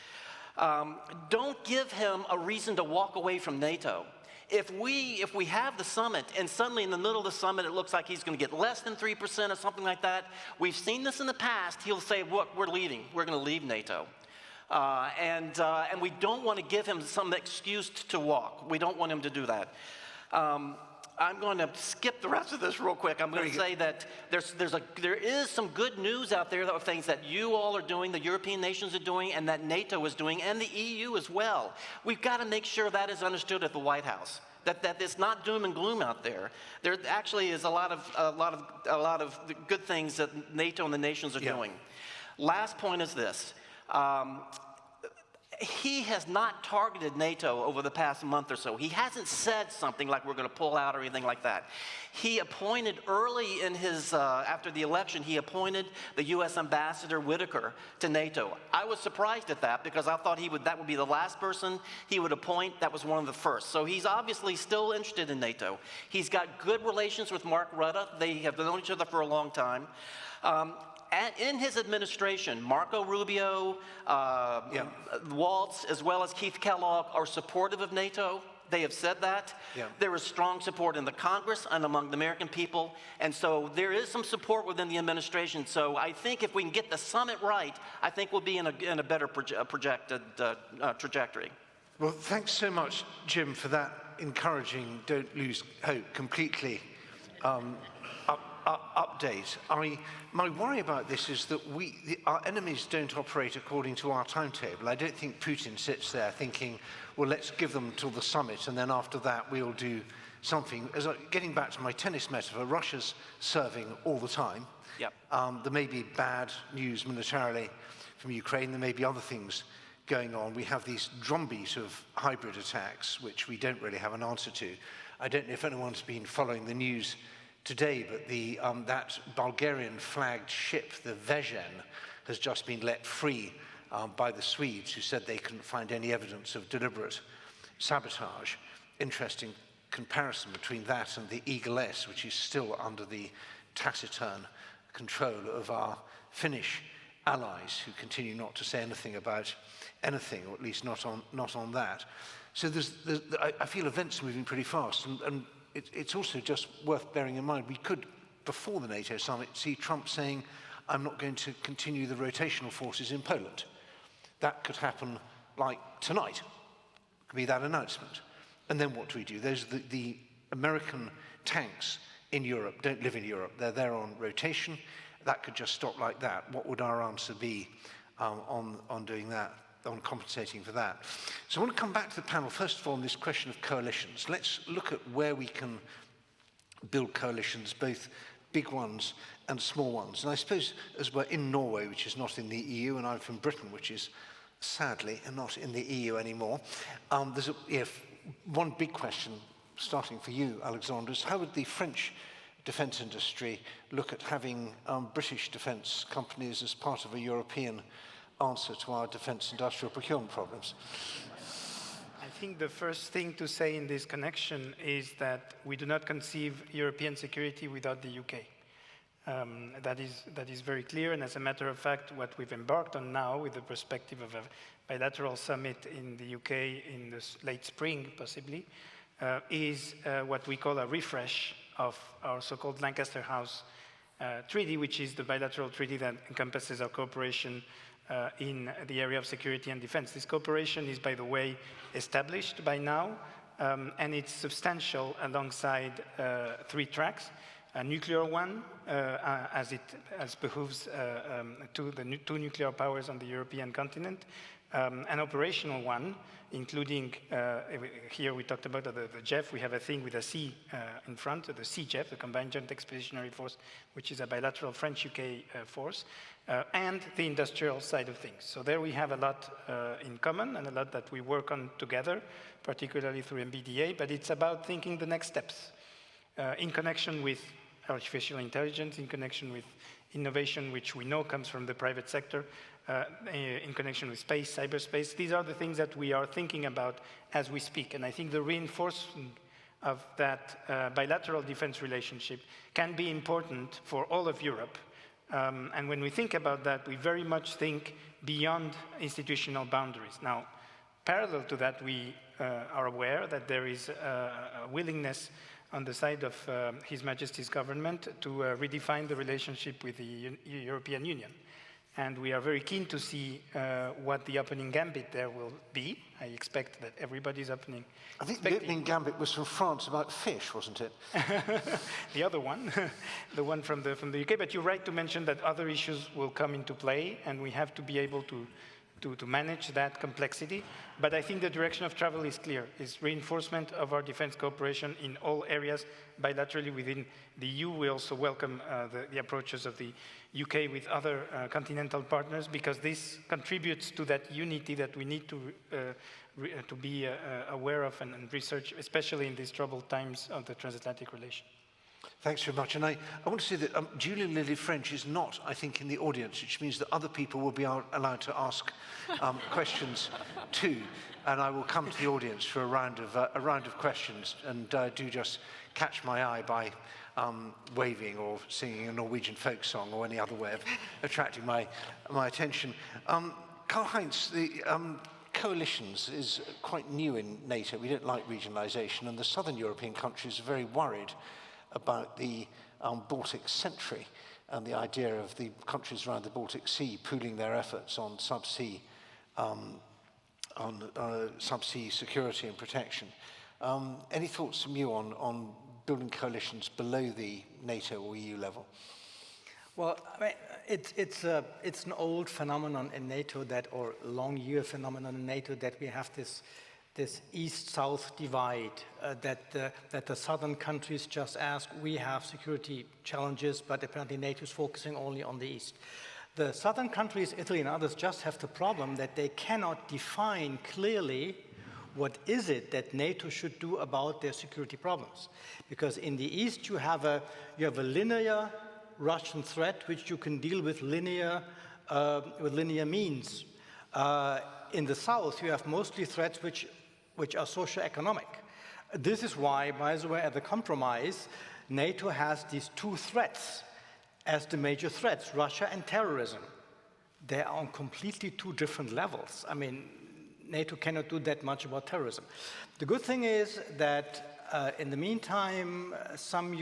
Don't give him a reason to walk away from NATO. If we have the summit and suddenly in the middle of the summit it looks like he's going to get less than 3% or something like that, we've seen this in the past. He'll say, look, we're leaving. We're going to leave NATO. And we don't want to give him some excuse to walk. We don't want him to do that. I'm going to skip the rest of this real quick. I'm going to say that there is some good news out there of things that you all are doing, the European nations are doing, and that NATO is doing, and the EU as well. We've got to make sure that is understood at the White House. That it's not doom and gloom out there. There actually is a lot of good things that NATO and the nations are doing. Last point is this. He has not targeted NATO over the past month or so. He hasn't said something like we're going to pull out or anything like that. He appointed early in his, after the election, he appointed the U.S. Ambassador Whitaker to NATO. I was surprised at that because I thought that would be the last person he would appoint. That was one of the first. So he's obviously still interested in NATO. He's got good relations with Mark Rutte. They have known each other for a long time. In his administration, Marco Rubio, Waltz, as well as Keith Kellogg are supportive of NATO. They have said that. There is strong support in the Congress and among the American people. And so there is some support within the administration. So I think if we can get the summit right, I think we'll be in a better projected trajectory. Well, thanks so much, Jim, for that encouraging, don't lose hope completely update. My worry about this is that our enemies don't operate according to our timetable. I don't think Putin sits there thinking, well, let's give them till the summit, and then after that we'll do something. Getting back to my tennis metaphor, Russia's serving all the time. There may be bad news militarily from Ukraine. There may be other things going on. We have these drumbeat of hybrid attacks, which we don't really have an answer to. I don't know if anyone's been following the news today, but that Bulgarian-flagged ship, the Vezhen, has just been let free by the Swedes, who said they couldn't find any evidence of deliberate sabotage. Interesting comparison between that and the Eagle S, which is still under the taciturn control of our Finnish allies, who continue not to say anything about anything, or at least not on that. So I feel events are moving pretty fast, and it's also just worth bearing in mind, we could, before the NATO summit, see Trump saying, I'm not going to continue the rotational forces in Poland. That could happen like tonight, could be that announcement. And then what do we do? The American tanks in Europe don't live in Europe. They're there on rotation. That could just stop like that. What would our answer be on doing that, on compensating for that? So I want to come back to the panel, first of all, on this question of coalitions. Let's look at where we can build coalitions, both big ones and small ones. And I suppose, as we're in Norway, which is not in the EU, and I'm from Britain, which is sadly not in the EU anymore, there's one big question, starting for you, Alexandre, is how would the French defence industry look at having British defence companies as part of a European answer to our defence industrial procurement problems? I think the first thing to say in this connection is that we do not conceive European security without the UK. That is very clear, and as a matter of fact, what we've embarked on now with the perspective of a bilateral summit in the UK in the late spring, possibly, is what we call a refresh of our so-called Lancaster House Treaty, which is the bilateral treaty that encompasses our cooperation in the area of security and defense. This cooperation is, by the way, established by now, and it's substantial alongside three tracks. A nuclear one, as behooves to the two nuclear powers on the European continent, an operational one, including, here we talked about the JEF, we have a thing with a C in front, the CJEF, the Combined Joint Expeditionary Force, which is a bilateral French-UK force, and the industrial side of things. So there we have a lot in common and a lot that we work on together, particularly through MBDA, but it's about thinking the next steps in connection with artificial intelligence, in connection with innovation, which we know comes from the private sector, in connection with space, cyberspace. These are the things that we are thinking about as we speak. And I think the reinforcement of that bilateral defense relationship can be important for all of Europe. And when we think about that, we very much think beyond institutional boundaries. Now, parallel to that, we are aware that there is a willingness on the side of His Majesty's government to redefine the relationship with the European Union. And we are very keen to see what the opening gambit there will be. I expect that everybody's opening. I think the opening gambit was from France about fish, wasn't it? The other one, the one from the UK. But you're right to mention that other issues will come into play, and we have to be able to manage that complexity. But I think the direction of travel is clear. It's reinforcement of our defense cooperation in all areas bilaterally within the EU. We also welcome the approaches of the UK with other continental partners, because this contributes to that unity that we need to be aware of and research, especially in these troubled times of the transatlantic relation. Thanks very much. And I want to say that Julian Lilly-French is not, I think, in the audience, which means that other people will be allowed to ask questions too. And I will come to the audience for a round of questions. And do just catch my eye by waving or singing a Norwegian folk song or any other way of attracting my attention. Karl-Heinz, the coalitions is quite new in NATO. We don't like regionalization, and the southern European countries are very worried about the Baltic Sentry and the idea of the countries around the Baltic Sea pooling their efforts on subsea security and protection. Any thoughts from you on building coalitions below the NATO or EU level? Well, I mean, it's an old phenomenon in NATO or long-year phenomenon in NATO that we have this east-south divide, that the southern countries just ask, we have security challenges, but apparently NATO is focusing only on the east. The southern countries, Italy and others, just have the problem that they cannot define clearly what is it that NATO should do about their security problems. Because in the east you have a linear Russian threat which you can deal with linear means. In the south you have mostly threats which are socio-economic. This is why, by the way, at the compromise, NATO has these two threats as the major threats, Russia and terrorism. They are on completely two different levels. I mean, NATO cannot do that much about terrorism. The good thing is that in the meantime, some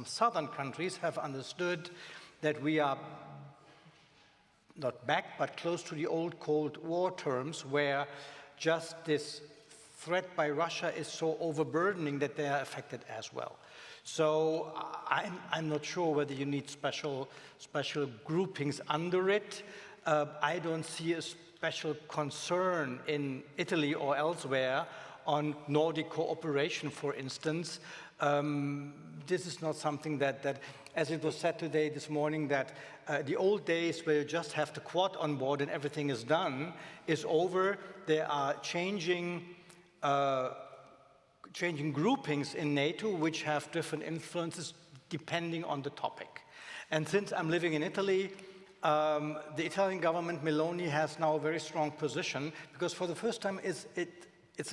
southern countries have understood that we are not back, but close to the old Cold War terms, where just this threat by Russia is so overburdening that they are affected as well. So I'm not sure whether you need special groupings under it. I don't see a special concern in Italy or elsewhere on Nordic cooperation, for instance. This is not something that, as it was said this morning, that the old days where you just have the Quad on board and everything is done is over. There are changing groupings in NATO which have different influences depending on the topic. And since I'm living in Italy, the Italian government, Meloni, has now a very strong position, because for the first time it's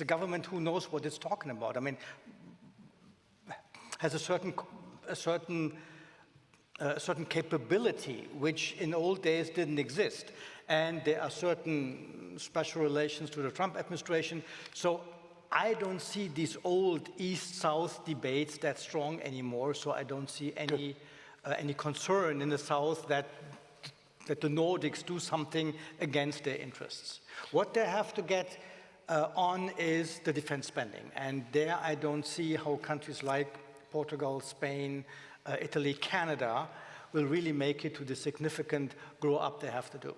a government who knows what it's talking about. I mean, has a certain capability which in old days didn't exist. And there are certain special relations to the Trump administration. So I don't see these old East-South debates that strong anymore. So I don't see any concern in the South that the Nordics do something against their interests. What they have to get on is the defense spending. And there I don't see how countries like Portugal, Spain, Italy, Canada will really make it to the significant grow-up they have to do.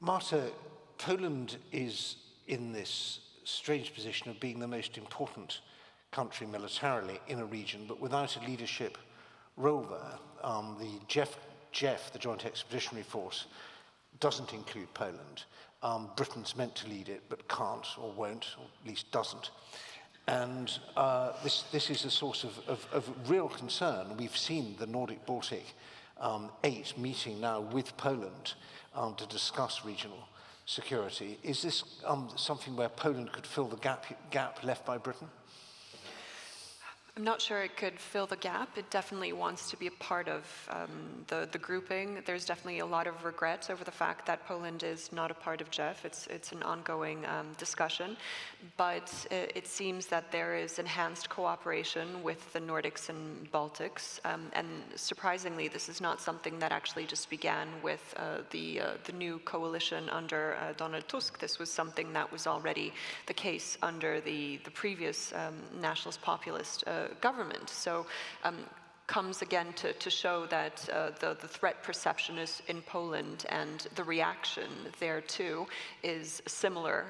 Marta, Poland is in this strange position of being the most important country militarily in a region, but without a leadership role there. The JEF, the Joint Expeditionary Force, doesn't include Poland. Britain's meant to lead it, but can't or won't, or at least doesn't. And this is a source of real concern. We've seen the Nordic-Baltic 8 meeting now with Poland to discuss regional security. Is this something where Poland could fill the gap left by Britain? I'm not sure it could fill the gap. It definitely wants to be a part of the grouping. There's definitely a lot of regret over the fact that Poland is not a part of JEF. It's an ongoing discussion, but it seems that there is enhanced cooperation with the Nordics and Baltics, and surprisingly, this is not something that actually just began with the new coalition under Donald Tusk. This was something that was already the case under the previous nationalist populist government. So comes again to show that the threat perception is in Poland, and the reaction there too is similar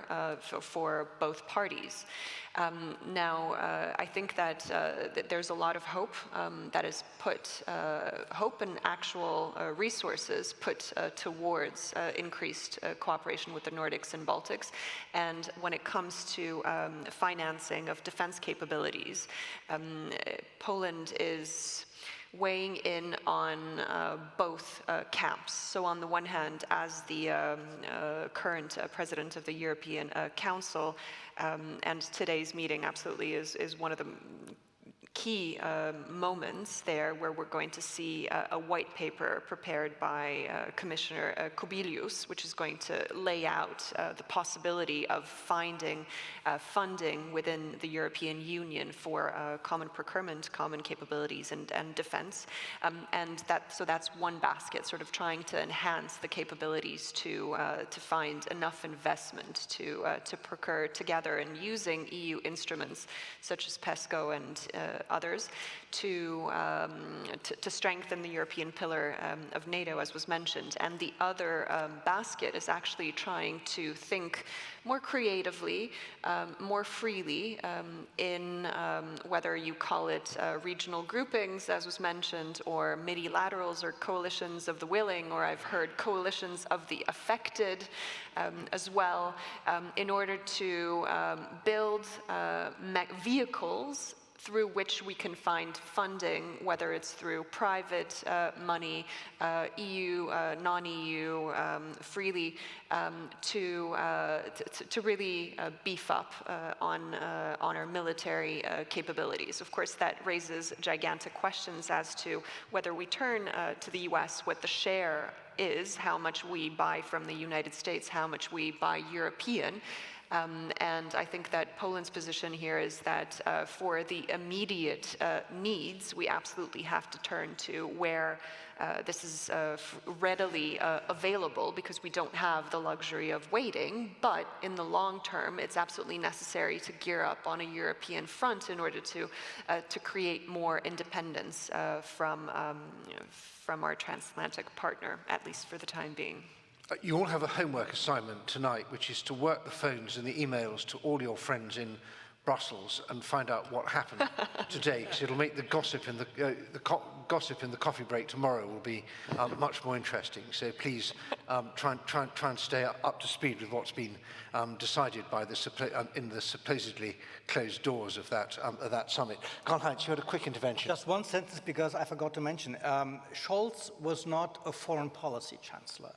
for both parties. Now, I think that there's a lot of hope that is put, hope and actual resources put towards increased cooperation with the Nordics and Baltics. And when it comes to financing of defense capabilities, Poland is weighing in on both camps. So on the one hand, as the current president of the European Council, and today's meeting absolutely is one of the key moments there, where we're going to see a white paper prepared by Commissioner Kubilius, which is going to lay out the possibility of finding funding within the European Union for common procurement, common capabilities, and defense. And so that's one basket, sort of trying to enhance the capabilities to find enough investment to procure together, and using EU instruments such as PESCO and others to strengthen the European pillar of NATO, as was mentioned. And the other basket is actually trying to think more creatively, more freely, in whether you call it regional groupings, as was mentioned, or multilaterals, or coalitions of the willing, or I've heard coalitions of the affected as well, in order to build vehicles through which we can find funding, whether it's through private money, EU, non-EU, freely, to really beef up on our military capabilities. Of course, that raises gigantic questions as to whether we turn to the US, what the share is, how much we buy from the United States, how much we buy European. And I think that Poland's position here is that for the immediate needs, we absolutely have to turn to where this is readily available, because we don't have the luxury of waiting. But in the long term, it's absolutely necessary to gear up on a European front in order to create more independence from our transatlantic partner, at least for the time being. You all have a homework assignment tonight, which is to work the phones and the emails to all your friends in Brussels and find out what happened today, because it'll make the gossip in the coffee break tomorrow will be much more interesting. So please try and stay up to speed with what's been decided by in the supposedly closed doors of that summit. Karl-Heinz, you had a quick intervention. Just one sentence, because I forgot to mention. Scholz was not a foreign policy chancellor.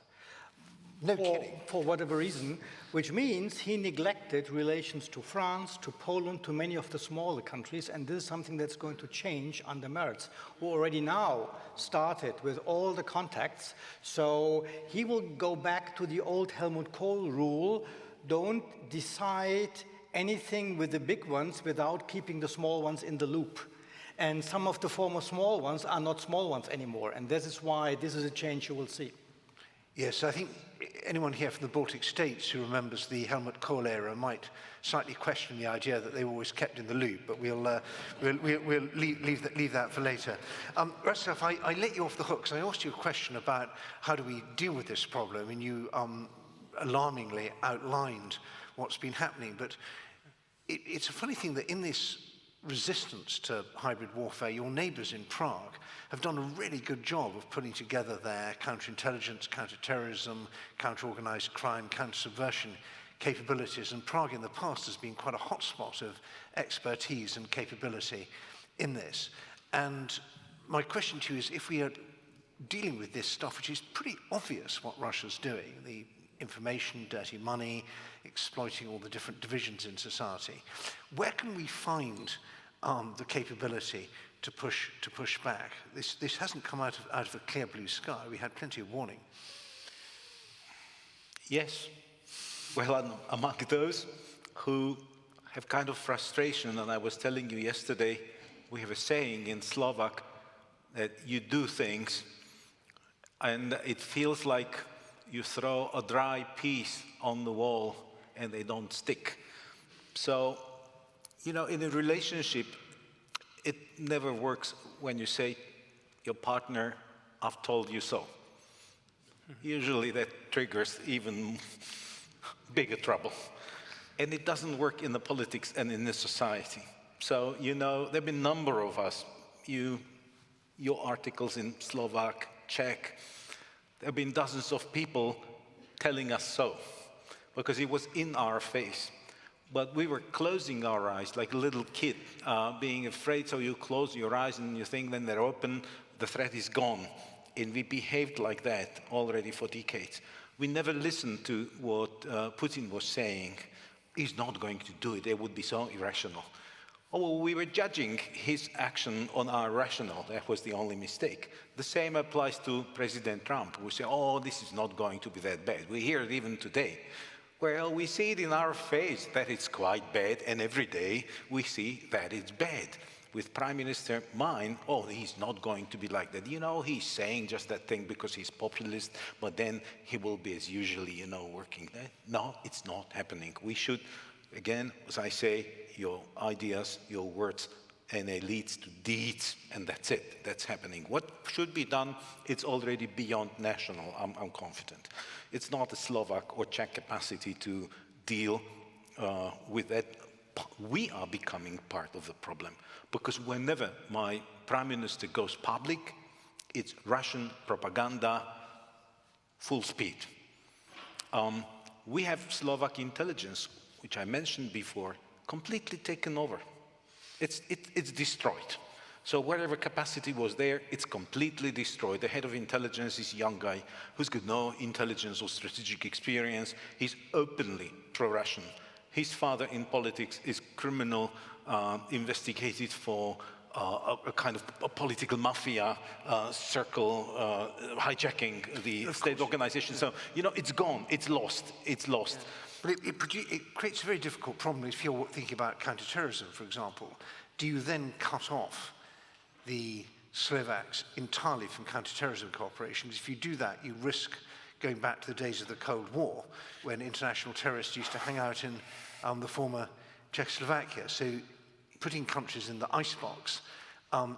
No kidding. For whatever reason, which means he neglected relations to France, to Poland, to many of the smaller countries, and this is something that's going to change under Merz, who already now started with all the contacts. So he will go back to the old Helmut Kohl rule: don't decide anything with the big ones without keeping the small ones in the loop. And some of the former small ones are not small ones anymore, and this is why this is a change you will see. Yes, I think anyone here from the Baltic states who remembers the Helmut Kohl era might slightly question the idea that they were always kept in the loop, but we'll leave that for later. Rostov, I let you off the hook because I asked you a question about how do we deal with this problem, and you alarmingly outlined what's been happening. But it's a funny thing that in this resistance to hybrid warfare, your neighbors in Prague have done a really good job of putting together their counterintelligence, counterterrorism, counter-organized crime, counter-subversion capabilities. And Prague in the past has been quite a hotspot of expertise and capability in this. And my question to you is, if we are dealing with this stuff, which is pretty obvious what Russia's doing, the information, dirty money, exploiting all the different divisions in society, where can we find the capability to push back. This hasn't come out of a clear blue sky. We had plenty of warning. Yes. Well, I'm among those who have kind of frustration, and I was telling you yesterday, we have a saying in Slovak that you do things and it feels like you throw a dry piece on the wall and they don't stick. So, you know, in a relationship, it never works when you say, your partner, I've told you so. Usually that triggers even bigger trouble. And it doesn't work in the politics and in the society. So, you know, there have been a number of us, your articles in Slovak, Czech, there have been dozens of people telling us so, because it was in our face. But we were closing our eyes like a little kid, being afraid, so you close your eyes and you think when they're open, the threat is gone. And we behaved like that already for decades. We never listened to what Putin was saying. He's not going to do it, it would be so irrational. Oh, we were judging his action on our rationale. That was the only mistake. The same applies to President Trump. We say, oh, this is not going to be that bad. We hear it even today. Well, we see it in our face that it's quite bad, and every day we see that it's bad. With Prime Minister mine, oh, he's not going to be like that. You know, he's saying just that thing because he's populist, but then he will be as usually, you know, working there. No, it's not happening. We should, again, as I say, your ideas, your words, and it leads to deeds, and that's it. That's happening. What should be done, it's already beyond national, I'm confident. It's not a Slovak or Czech capacity to deal with that. We are becoming part of the problem, because whenever my prime minister goes public, it's Russian propaganda, full speed. We have Slovak intelligence, which I mentioned before, completely taken over. It's destroyed. So whatever capacity was there, it's completely destroyed. The head of intelligence is a young guy who's got no intelligence or strategic experience. He's openly pro-Russian. His father in politics is criminal, investigated for a kind of a political mafia circle, hijacking the state organization. So, you know, it's gone, it's lost, it's lost. Yeah. But it creates a very difficult problem if you're thinking about counterterrorism, for example. Do you then cut off the Slovaks entirely from counterterrorism cooperation? Because if you do that, you risk going back to the days of the Cold War, when international terrorists used to hang out in the former Czechoslovakia. So putting countries in the icebox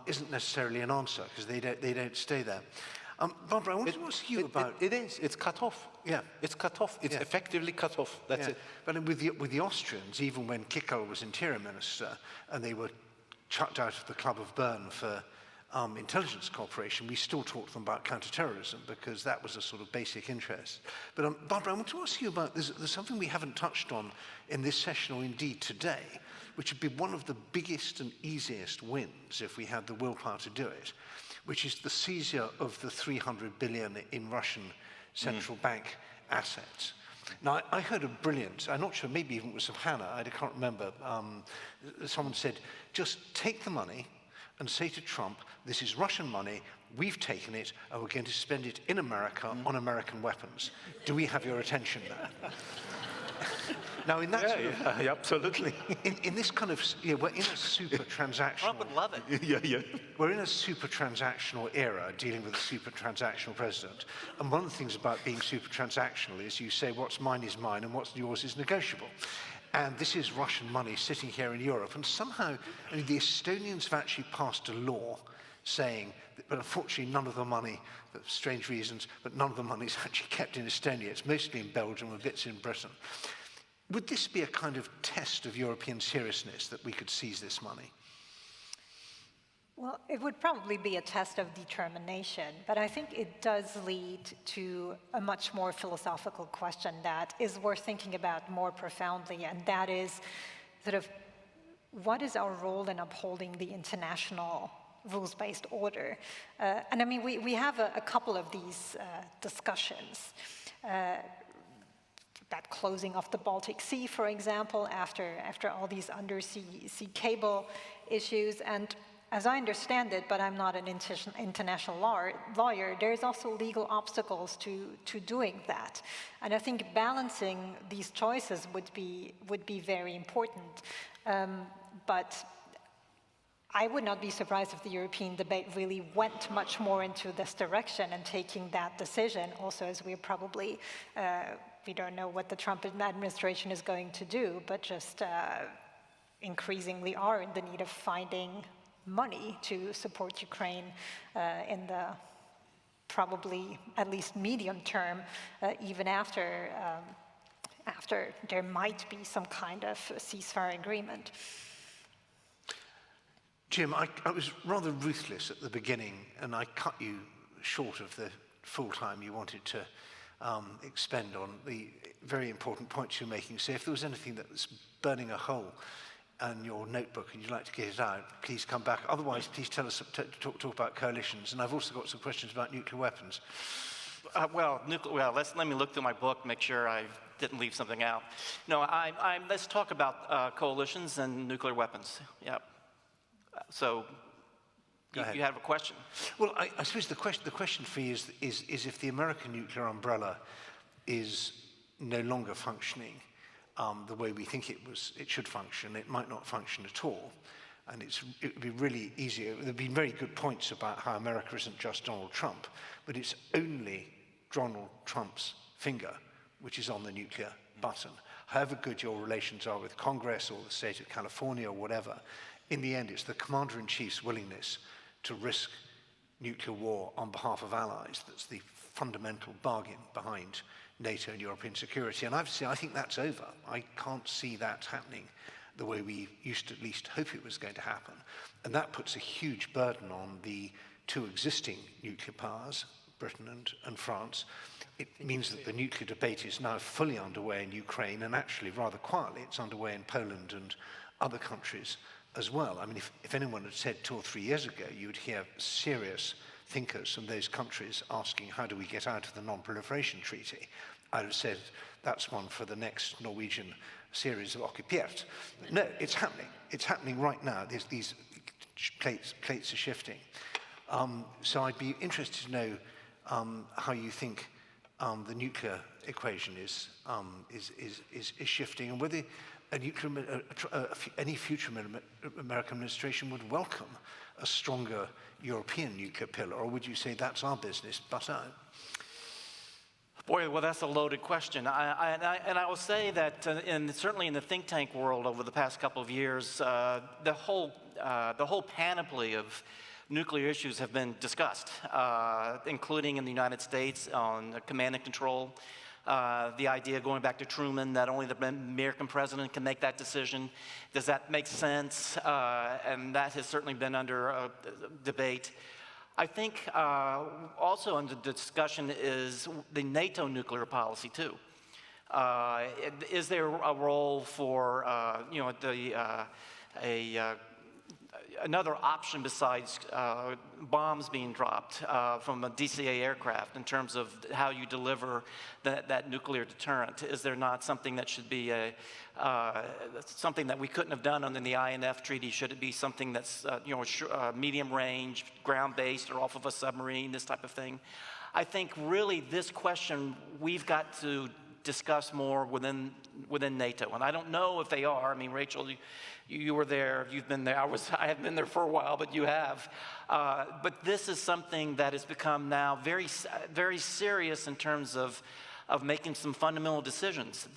isn't necessarily an answer, because they don't stay there. Barbara, I want to ask you about... It's cut off. Yeah. It's cut off. It's effectively cut off. That's it. But with the Austrians, even when Kickel was interior minister, and they were chucked out of the Club of Bern for intelligence cooperation, we still talk to them about counterterrorism, because that was a sort of basic interest. But Barbara, I want to ask you about, there's something we haven't touched on in this session, or indeed today, which would be one of the biggest and easiest wins if we had the willpower to do it, which is the seizure of the 300 billion in Russian central bank assets. Now, I heard a brilliant, I'm not sure, maybe even it was of Hannah, I can't remember, someone said, just take the money and say to Trump, this is Russian money, we've taken it, and we're going to spend it in America on American weapons. Do we have your attention now? Now, in that absolutely. In this kind of, we're in a super transactional... Trump would love it. We're in a super transactional era, dealing with a super transactional president. And one of the things about being super transactional is you say what's mine is mine and what's yours is negotiable. And this is Russian money sitting here in Europe. And somehow, I mean, the Estonians have actually passed a law saying that, but unfortunately none of the money, for strange reasons, but none of the money is actually kept in Estonia. It's mostly in Belgium and bits in Britain. Would this be a kind of test of European seriousness, that we could seize this money? Well, it would probably be a test of determination, but I think it does lead to a much more philosophical question that is worth thinking about more profoundly, and that is sort of, what is our role in upholding the international rules-based order? And I mean, we have a couple of these discussions. that closing of the Baltic Sea, for example, after all these undersea cable issues. And as I understand it, but I'm not an international lawyer, there's also legal obstacles to doing that. And I think balancing these choices would be very important. But I would not be surprised if the European debate really went much more into this direction and taking that decision. Also, as we're probably, we don't know what the Trump administration is going to do, but just increasingly are in the need of finding money to support Ukraine in the probably at least medium term, even after there might be some kind of ceasefire agreement. Jim, I was rather ruthless at the beginning, and I cut you short of the full time you wanted to expend on the very important points you're making. So if there was anything that's burning a hole in your notebook and you'd like to get it out, please come back. Otherwise, please tell us, talk about coalitions. And I've also got some questions about nuclear weapons. Let me look through my book, make sure I didn't leave something out. No, let's talk about coalitions and nuclear weapons. Yeah. So, you have a question? Well, I suppose the question for you is if the American nuclear umbrella is no longer functioning the way we think it should function, it might not function at all. And it would be really easier. There have been very good points about how America isn't just Donald Trump, but it's only Donald Trump's finger which is on the nuclear button. However good your relations are with Congress or the state of California or whatever, in the end, it's the commander-in-chief's willingness to risk nuclear war on behalf of allies that's the fundamental bargain behind NATO and European security. And obviously, I think that's over. I can't see that happening the way we used to at least hope it was going to happen. And that puts a huge burden on the two existing nuclear powers, Britain and France. It means that the nuclear debate is now fully underway in Ukraine, and actually, rather quietly, it's underway in Poland and other countries as well. I mean, if anyone had said 2 or 3 years ago, you would hear serious thinkers from those countries asking, how do we get out of the Non-Proliferation Treaty? I'd have said, that's one for the next Norwegian series of Okkupert. No, it's happening. It's happening right now. These plates are shifting. So I'd be interested to know how you think the nuclear equation is shifting, and whether any future American administration would welcome a stronger European nuclear pillar, or would you say that's our business, but out? Boy, well, that's a loaded question. I will say that certainly in the think tank world over the past couple of years, the whole panoply of nuclear issues have been discussed, including in the United States on command and control. The idea going back to Truman that only the American president can make that decision. Does that make sense? And that has certainly been under debate. I think also under discussion is the NATO nuclear policy too. Is there a role for another option besides bombs being dropped from a DCA aircraft in terms of how you deliver that nuclear deterrent? Is there not something that should be something that we couldn't have done under the INF Treaty? Should it be something that's medium range, ground-based, or off of a submarine, this type of thing? I think really this question we've got to discuss more within NATO, and I don't know if they are. I mean, Rachel, you were there, you've been there. I haven't been there for a while, but you have. But this is something that has become now very, very serious in terms of making some fundamental decisions.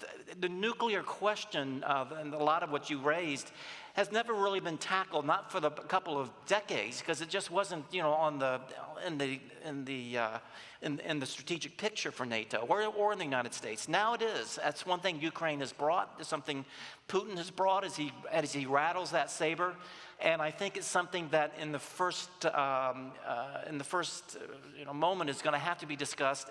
The nuclear question, and a lot of what you raised, has never really been tackled, not for a couple of decades, because it just wasn't, in the strategic picture for NATO or in the United States. Now it is. That's one thing Ukraine has brought. It's something Putin has brought as he rattles that saber. And I think it's something that in the first moment is going to have to be discussed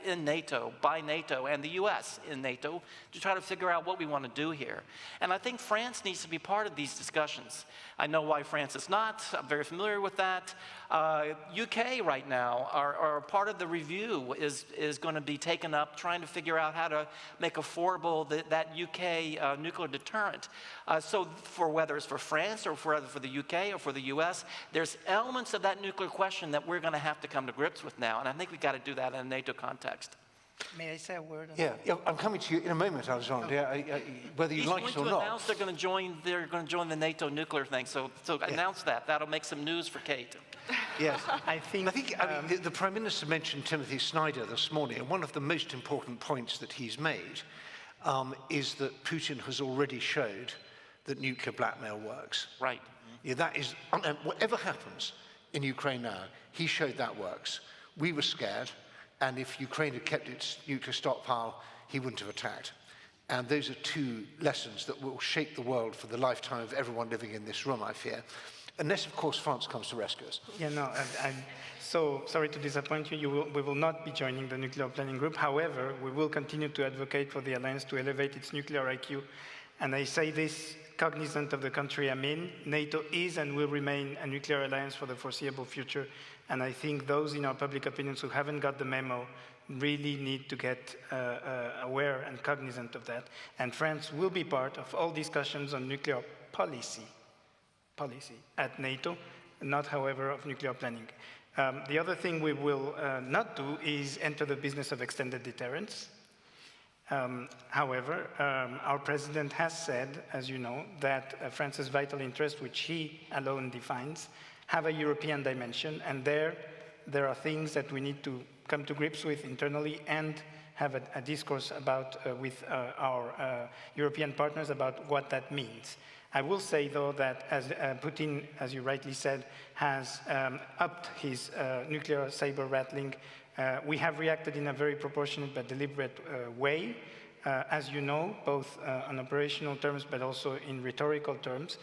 in NATO, by NATO, and the U.S. in NATO to try to figure out what we want to do here. And I think France needs to be part of these discussions. I know why France is not. I'm very familiar with that. UK right now are part of the the review is going to be taken up trying to figure out how to make affordable that UK nuclear deterrent. So for whether it's for France or for the UK or for the US, there's elements of that nuclear question that we're going to have to come to grips with now. And I think we've got to do that in a NATO context. May I say a word? Yeah, I'm coming to you in a moment, Alexander. Yeah, whether you like it or not. He's going to announce they're going to join the NATO nuclear thing. So announce that. That'll make some news for Kate. Yes, I think the Prime Minister mentioned Timothy Snyder this morning, and one of the most important points that he's made is that Putin has already showed that nuclear blackmail works. Right. Yeah, that is, whatever happens in Ukraine now, he showed that works. We were scared. And if Ukraine had kept its nuclear stockpile, he wouldn't have attacked. And those are two lessons that will shape the world for the lifetime of everyone living in this room, I fear. Unless, of course, France comes to rescue us. Yeah, no, I'm so sorry to disappoint you. We will not be joining the nuclear planning group. However, we will continue to advocate for the alliance to elevate its nuclear IQ. And I say this cognizant of the country I'm in. NATO is and will remain a nuclear alliance for the foreseeable future. And I think those in our public opinions who haven't got the memo really need to get aware and cognizant of that. And France will be part of all discussions on nuclear policy at NATO, not, however, of nuclear planning. The other thing we will not do is enter the business of extended deterrence. However, our president has said, as you know, that France's vital interests, which he alone defines, have a European dimension, and there are things that we need to come to grips with internally and have a discourse about with our European partners about what that means. I will say, though, that as Putin, as you rightly said, has upped his nuclear saber rattling, we have reacted in a very proportionate but deliberate way. As you know, both on operational terms but also in rhetorical terms,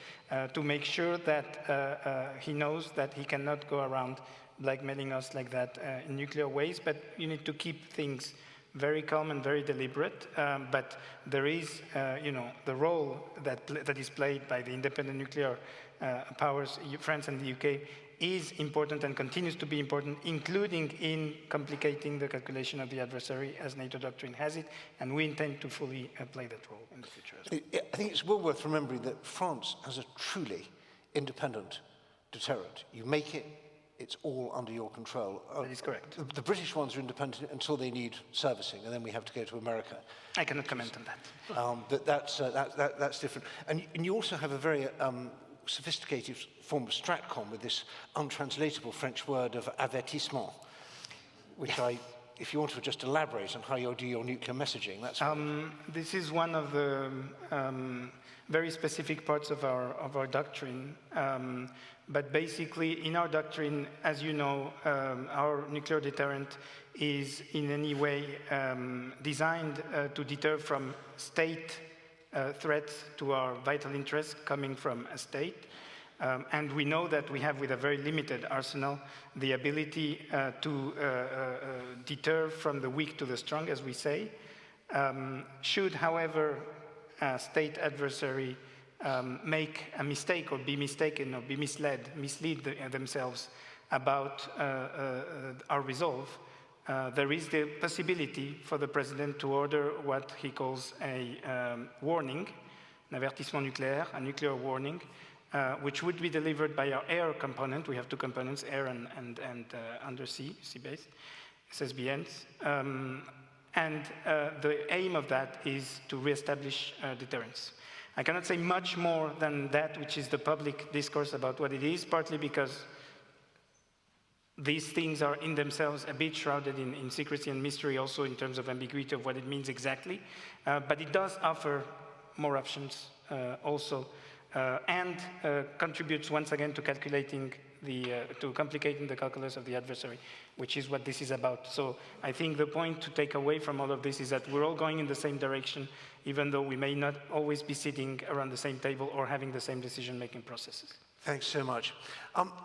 to make sure that he knows that he cannot go around blackmailing us like that in nuclear ways, but you need to keep things very calm and very deliberate. But there is, the role that is played by the independent nuclear powers, France and the UK, is important and continues to be important, including in complicating the calculation of the adversary, as NATO doctrine has it, and we intend to fully play that role in the future as well. I think it's well worth remembering that France has a truly independent deterrent. You make it, it's all under your control. That is correct. The British ones are independent until they need servicing, and then we have to go to America. I cannot comment on that. But that's different. And you also have a very sophisticated form of stratcom with this untranslatable French word of avertissement, which if you want to just elaborate on how you do your nuclear messaging, that's... This is one of the very specific parts of our doctrine. But basically, in our doctrine, as you know, our nuclear deterrent is in any way designed to deter from state threats to our vital interests coming from a state. And we know that we have, with a very limited arsenal, the ability to deter from the weak to the strong, as we say. Should, however, a state adversary make a mistake or be mistaken or be mislead themselves about our resolve, there is the possibility for the president to order what he calls a warning, an avertissement nucléaire, a nuclear warning, which would be delivered by our air component. We have two components, air and undersea, sea-based, SSBNs. And the aim of that is to reestablish deterrence. I cannot say much more than that, which is the public discourse about what it is, partly because these things are in themselves a bit shrouded in secrecy and mystery, also in terms of ambiguity of what it means exactly. But it does offer more options also, and contributes once again to calculating to complicating the calculus of the adversary, which is what this is about. So I think the point to take away from all of this is that we're all going in the same direction, even though we may not always be sitting around the same table or having the same decision-making processes. Thanks so much.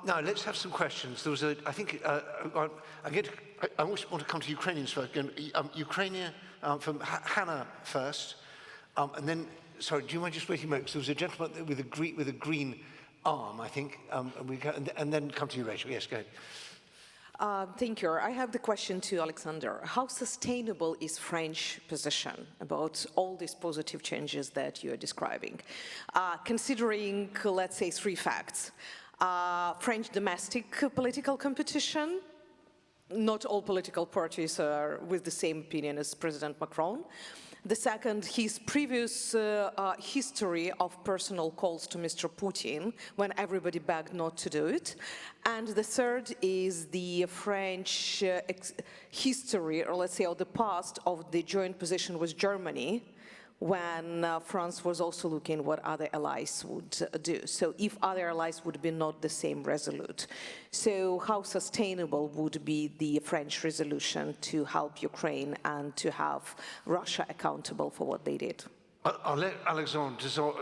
Now, let's have some questions. There was I always want to come to Ukrainians first. Ukrainian, from Hannah first, and then, sorry, do you mind just waiting a moment? Because there was a gentleman with a green arm, I think, and then come to you, Rachel. Yes, go ahead. Thank you. I have the question to Alexander. How sustainable is French position about all these positive changes that you are describing? Considering, let's say, three facts. French domestic political competition. Not all political parties are with the same opinion as President Macron. The second, his previous history of personal calls to Mr. Putin when everybody begged not to do it. And the third is the French history, or let's say, of the past of the joint position with Germany when France was also looking what other allies would do. So if other allies would be not the same resolute. So how sustainable would be the French resolution to help Ukraine and to have Russia accountable for what they did? I'll let Alexandre,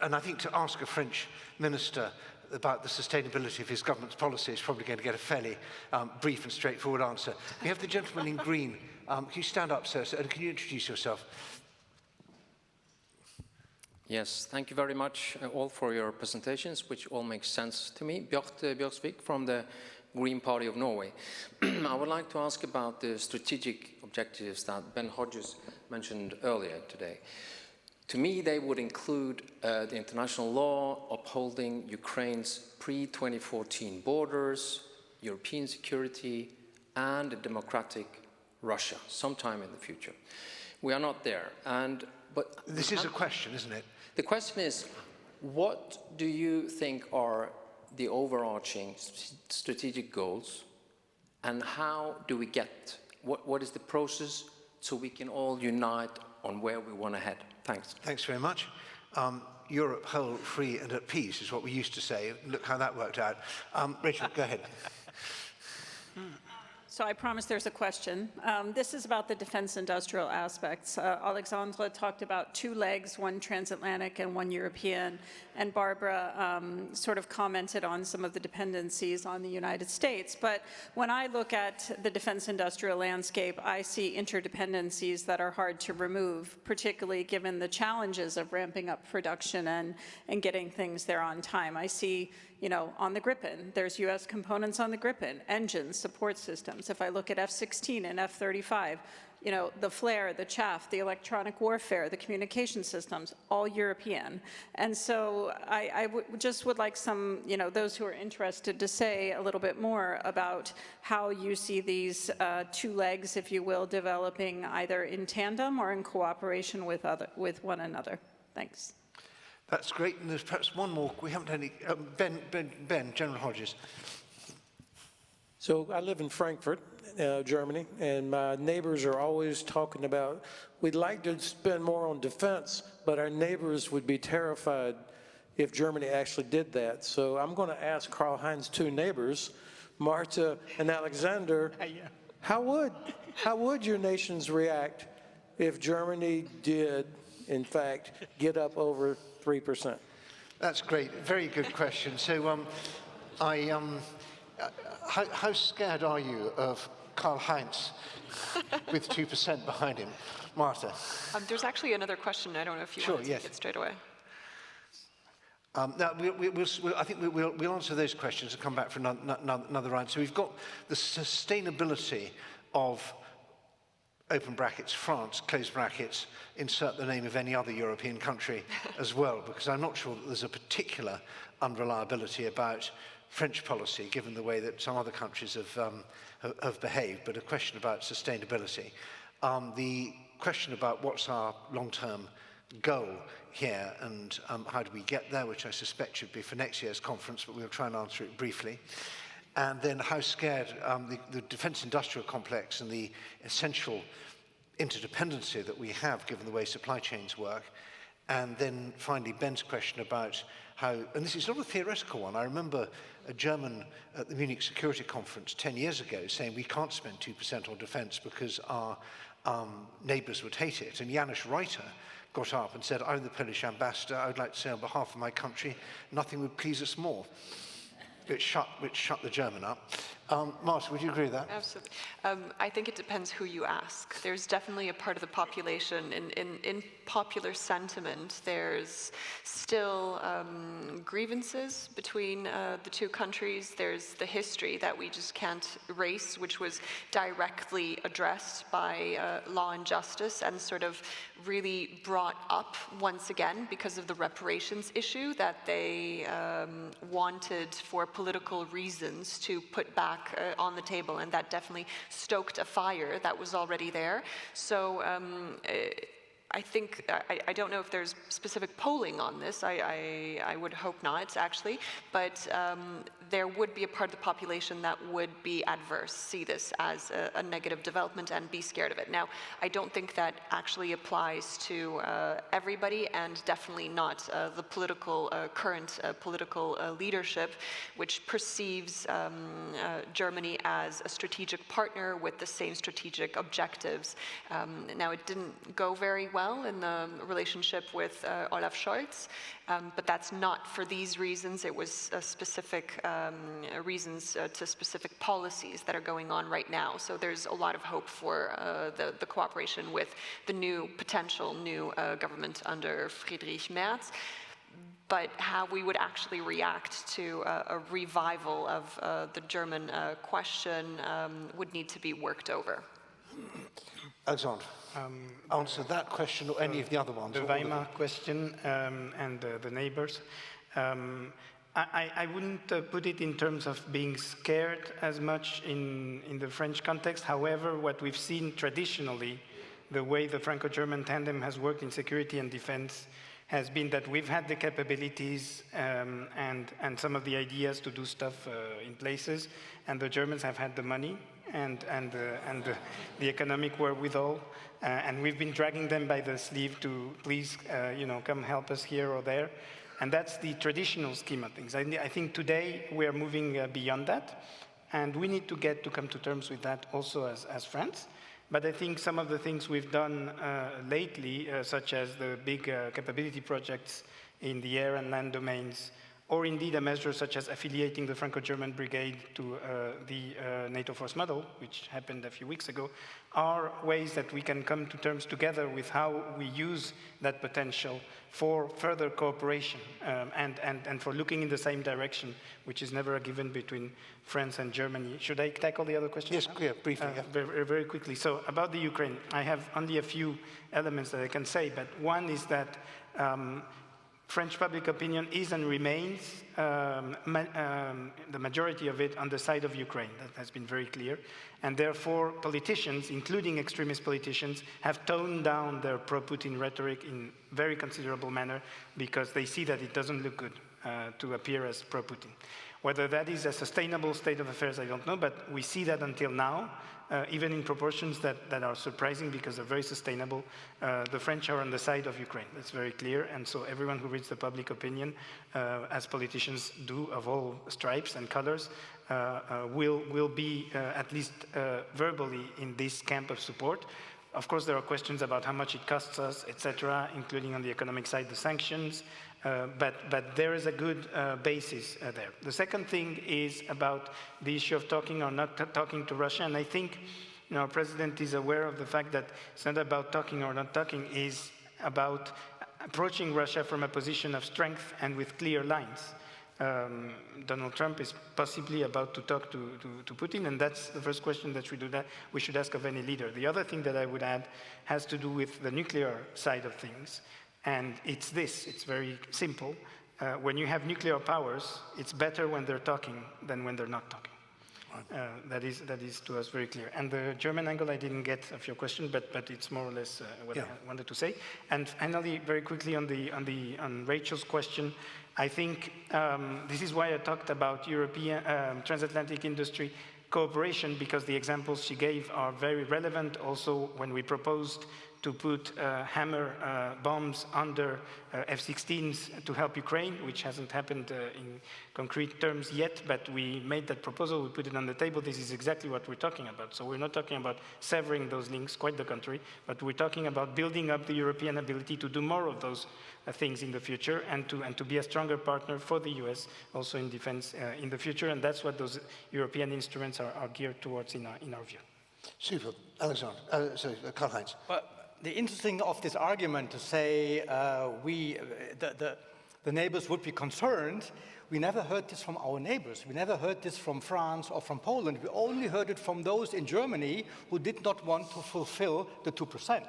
and I think to ask a French minister about the sustainability of his government's policy is probably going to get a fairly brief and straightforward answer. We have the gentleman in green. Can you stand up, sir, and can you introduce yourself? Yes, thank you very much all for your presentations, which all make sense to me. Bjarte Bjørsvik from the Green Party of Norway. I would like to ask about the strategic objectives that Ben Hodges mentioned earlier today. To me, they would include the international law upholding Ukraine's pre-2014 borders, European security, and a democratic Russia sometime in the future. We are not there. But this is a question, isn't it? The question is, what do you think are the overarching strategic goals, and how do we get, what is the process so we can all unite on where we want to head? Thanks. Thanks very much. Europe whole, free and at peace is what we used to say. Look how that worked out. Rachel, go ahead. So I promise there's a question. This is about the defense industrial aspects. Alexandra talked about two legs, one transatlantic and one European, and Barbara sort of commented on some of the dependencies on the United States. But when I look at the defense industrial landscape, I see interdependencies that are hard to remove, particularly given the challenges of ramping up production and getting things there on time. I see, you know, on the Gripen, there's US components on the Gripen, engines, support systems. If I look at F-16 and F-35, you know, the flare, the chaff, the electronic warfare, the communication systems, all European. And so I just would like some, you know, those who are interested to say a little bit more about how you see these two legs, if you will, developing either in tandem or in cooperation with one another. Thanks. That's great, and there's perhaps one more. We haven't had any. Ben, General Hodges. So I live in Frankfurt, Germany, and my neighbors are always talking about, we'd like to spend more on defense, but our neighbors would be terrified if Germany actually did that. So I'm going to ask Karl-Heinz's two neighbors, Marta and Alexander, how would your nations react if Germany did, in fact, get up over 3%? That's great. Very good question. So, how scared are you of Karl-Heinz with 2% behind him? Marta? There's actually another question. I don't know if you want to take it straight away. Now, I think we'll answer those questions and come back for another round. So we've got the sustainability of open brackets, France, close brackets, insert the name of any other European country as well, because I'm not sure that there's a particular unreliability about French policy, given the way that some other countries have behaved, but a question about sustainability. The question about what's our long-term goal here and how do we get there, which I suspect should be for next year's conference, but we'll try and answer it briefly. And then how scared the defense industrial complex and the essential interdependency that we have given the way supply chains work. And then finally, Ben's question about how, and this is not a theoretical one, I remember a German at the Munich Security Conference 10 years ago saying we can't spend 2% on defense because our neighbors would hate it. And Janusz Reiter got up and said, I'm the Polish ambassador, I would like to say on behalf of my country, nothing would please us more. Which shut the German up. Martin, would you agree with that? Absolutely. I think it depends who you ask. There's definitely a part of the population, in popular sentiment, there's still grievances between the two countries. There's the history that we just can't erase, which was directly addressed by Law and Justice and sort of really brought up once again because of the reparations issue that they wanted for political reasons to put back on the table, and that definitely stoked a fire that was already there. So I think, I don't know if there's specific polling on this, I would hope not actually, but there would be a part of the population that would be adverse, see this as a negative development and be scared of it. Now, I don't think that actually applies to everybody, and definitely not the political, current political leadership, which perceives Germany as a strategic partner with the same strategic objectives. Now, it didn't go very well in the relationship with Olaf Scholz, but that's not for these reasons. It was specific reasons to specific policies that are going on right now. So there's a lot of hope for the cooperation with the potential new government under Friedrich Merz. But how we would actually react to a revival of the German question would need to be worked over. Alexander, answer that question or any of the other ones. The Weimar question and the neighbors. I wouldn't put it in terms of being scared as much in the French context. However, what we've seen traditionally, the way the Franco-German tandem has worked in security and defense, has been that we've had the capabilities and some of the ideas to do stuff in places, and the Germans have had the money and the economic wherewithal, and we've been dragging them by the sleeve to please, come help us here or there. And that's the traditional scheme of things. I think today we are moving beyond that, and we need to come to terms with that also as friends. But I think some of the things we've done lately, such as the big capability projects in the air and land domains, or indeed a measure such as affiliating the Franco-German brigade to the NATO force model, which happened a few weeks ago, are ways that we can come to terms together with how we use that potential for further cooperation and for looking in the same direction, which is never a given between France and Germany. Should I tackle the other questions? Yes, briefly. Yeah. Very, very quickly. So about the Ukraine, I have only a few elements that I can say, but one is that French public opinion is and remains, the majority of it, on the side of Ukraine. That has been very clear. And therefore, politicians, including extremist politicians, have toned down their pro-Putin rhetoric in very considerable manner because they see that it doesn't look good to appear as pro-Putin. Whether that is a sustainable state of affairs, I don't know, but we see that until now, even in proportions that are surprising because they're very sustainable. The French are on the side of Ukraine. That's very clear. And so everyone who reads the public opinion, as politicians do of all stripes and colors, will be at least verbally in this camp of support. Of course, there are questions about how much it costs us, etc., including on the economic side, the sanctions. But there is a good basis there. The second thing is about the issue of talking or not talking to Russia. And I think our president is aware of the fact that it's not about talking or not talking, it's about approaching Russia from a position of strength and with clear lines. Donald Trump is possibly about to talk to Putin, and that's the first question that we should ask of any leader. The other thing that I would add has to do with the nuclear side of things. And it's this, it's very simple. When you have nuclear powers, it's better when they're talking than when they're not talking. That is to us very clear. And the German angle, I didn't get of your question, but it's more or less what I wanted to say. And finally, very quickly on Rachel's question, I think this is why I talked about European transatlantic industry cooperation, because the examples she gave are very relevant also when we proposed to put hammer bombs under F-16s to help Ukraine, which hasn't happened in concrete terms yet, but we made that proposal, we put it on the table. This is exactly what we're talking about. So we're not talking about severing those links, quite the contrary, but we're talking about building up the European ability to do more of those things in the future and to be a stronger partner for the US also in defense in the future, and that's what those European instruments are geared towards in our view. Super. Alexander, Karl-Heinz. Well, the interesting of this argument to say the neighbors would be concerned, we never heard this from our neighbors. We never heard this from France or from Poland. We only heard it from those in Germany who did not want to fulfill the 2%.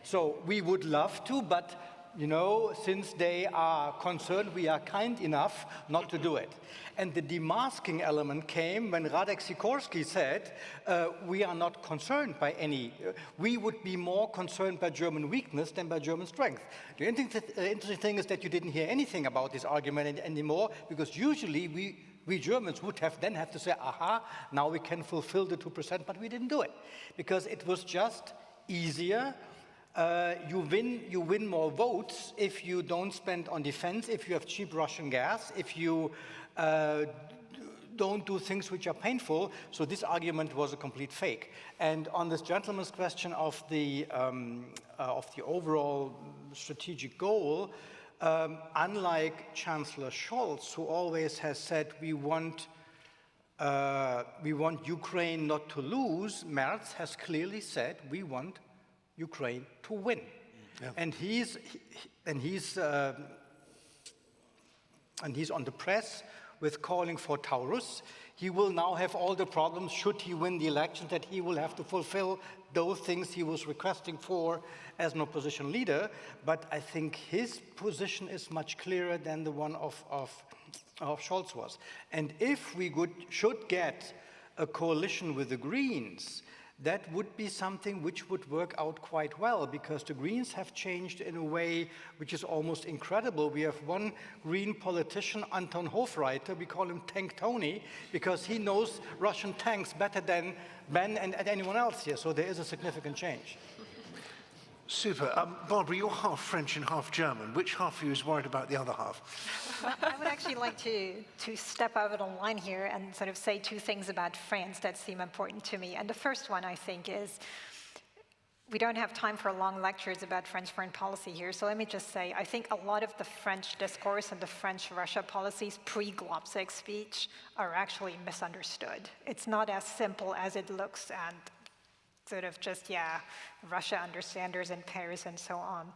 So we would love to, but you know, since they are concerned, we are kind enough not to do it. And the demasking element came when Radek Sikorski said, we are not concerned by any, we would be more concerned by German weakness than by German strength. The interesting thing is that you didn't hear anything about this argument anymore, because usually we Germans would then have to say, aha, now we can fulfill the 2%, but we didn't do it, because it was just easier. You win more votes if you don't spend on defense, if you have cheap Russian gas, if you don't do things which are painful. So this argument was a complete fake. And on this gentleman's question of the overall strategic goal, unlike Chancellor Scholz, who always has said we want Ukraine not to lose, Merz has clearly said we want Ukraine to win. Yeah. And he's on the press with calling for Taurus. He will now have all the problems should he win the election, that he will have to fulfill those things he was requesting for as an opposition leader. But I think his position is much clearer than the one of Scholz was. And if we should get a coalition with the Greens, that would be something which would work out quite well, because the Greens have changed in a way which is almost incredible. We have one Green politician, Anton Hofreiter, we call him Tank Tony, because he knows Russian tanks better than Ben and anyone else here, so there is a significant change. Super. Barbara, you're half French and half German. Which half of you is worried about the other half? Well, I would actually like to step out of the line here and sort of say two things about France that seem important to me. And the first one, I think, is we don't have time for long lectures about French foreign policy here, so let me just say, I think a lot of the French discourse and the French-Russia policies pre-Globsec speech are actually misunderstood. It's not as simple as it looks, and sort of just, yeah, Russia understanders in Paris and so on.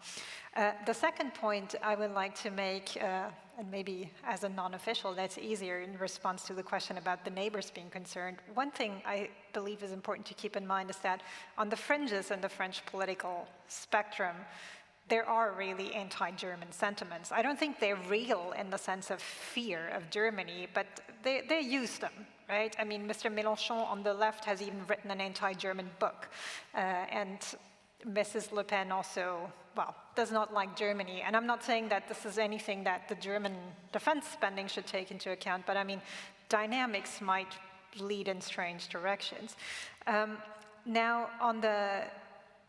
The second point I would like to make, and maybe as a non-official, that's easier in response to the question about the neighbors being concerned. One thing I believe is important to keep in mind is that on the fringes in the French political spectrum, there are really anti-German sentiments. I don't think they're real in the sense of fear of Germany, but they use them. Right? I mean, Mr. Mélenchon on the left has even written an anti-German book. And Mrs. Le Pen also, well, does not like Germany. And I'm not saying that this is anything that the German defense spending should take into account, but I mean, dynamics might lead in strange directions. Now, on the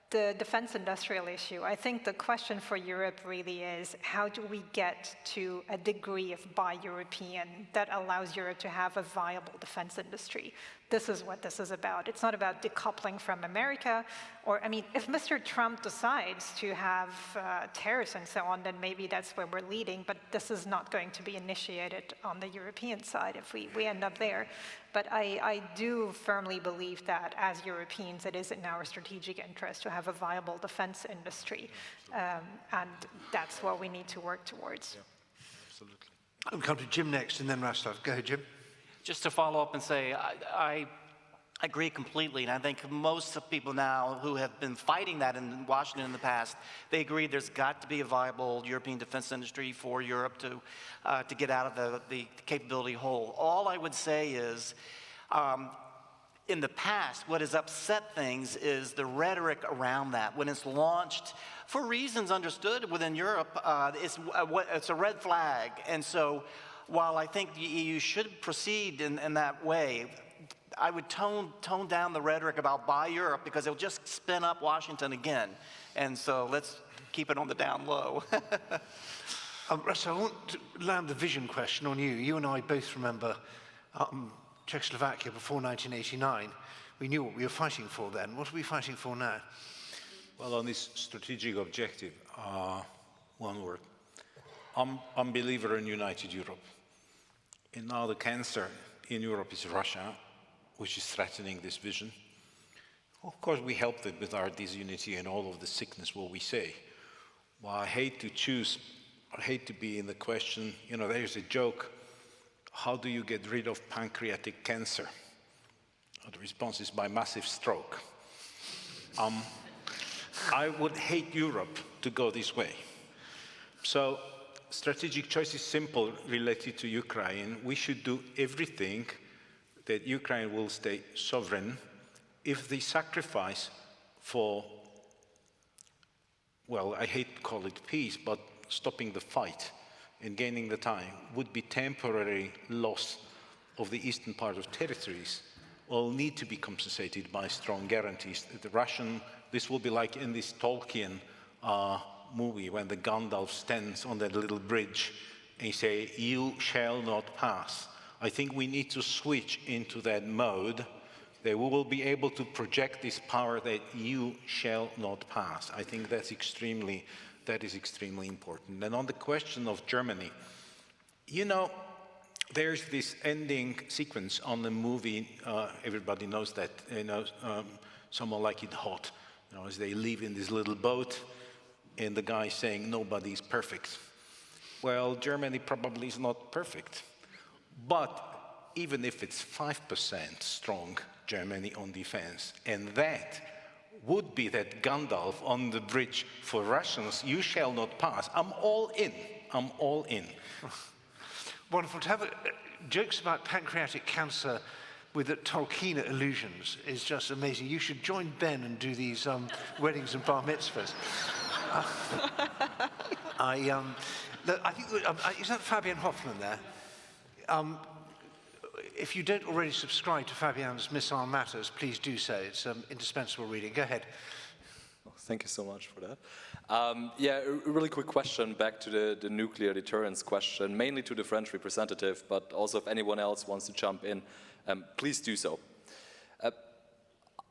defense industrial issue, I think the question for Europe really is, how do we get to a degree of buy European that allows Europe to have a viable defense industry? This is what this is about. It's not about decoupling from America, or, I mean, if Mr. Trump decides to have tariffs and so on, then maybe that's where we're leading, but this is not going to be initiated on the European side if we end up there. But I do firmly believe that as Europeans, it is in our strategic interest to have a viable defense industry, and that's what we need to work towards. Yeah, absolutely. I'll come to Jim next, and then Rastov. Go ahead, Jim. Just to follow up and say, I agree completely, and I think most of people now who have been fighting that in Washington in the past, they agree there's got to be a viable European defense industry for Europe to get out of the capability hole. All I would say is, in the past, what has upset things is the rhetoric around that. When it's launched, for reasons understood within Europe, it's a red flag. And so while I think the EU should proceed in that way, I would tone down the rhetoric about buy Europe because it'll just spin up Washington again. And so let's keep it on the down low. Russell, I want to land the vision question on you. You and I both remember Czechoslovakia before 1989. We knew what we were fighting for then. What are we fighting for now? Well, on this strategic objective, one word. I'm a believer in united Europe. And now the cancer in Europe is Russia, which is threatening this vision. Of course, we helped it with our disunity and all of the sickness, what we say. Well, I hate to be in the question, you know, there's a joke, how do you get rid of pancreatic cancer? The response is by massive stroke. I would hate Europe to go this way. So, strategic choice is simple related to Ukraine. We should do everything that Ukraine will stay sovereign if the sacrifice for, well, I hate to call it peace, but stopping the fight and gaining the time would be temporary loss of the eastern part of territories, will need to be compensated by strong guarantees. The Russian, this will be like in this Tolkien movie when the Gandalf stands on that little bridge and he say, "You shall not pass." I think we need to switch into that mode that we will be able to project this power that you shall not pass. I think that is extremely important. And on the question of Germany, you know, there's this ending sequence on the movie, everybody knows that, you know, Someone Like It Hot, you know, as they live in this little boat and the guy saying nobody's perfect. Well, Germany probably is not perfect, but even if it's 5% strong, Germany on defense, and that would be that Gandalf on the bridge for Russians, you shall not pass. I'm all in. I'm all in. Wonderful to have jokes about pancreatic cancer with the Tolkien illusions is just amazing. You should join Ben and do these weddings and bar mitzvahs. I think, is that Fabian Hoffman there? If you don't already subscribe to Fabian's Missile Matters, please do so. It's indispensable reading. Go ahead. Thank you so much for that. Yeah, a really quick question back to the nuclear deterrence question, mainly to the French representative, but also if anyone else wants to jump in, please do so.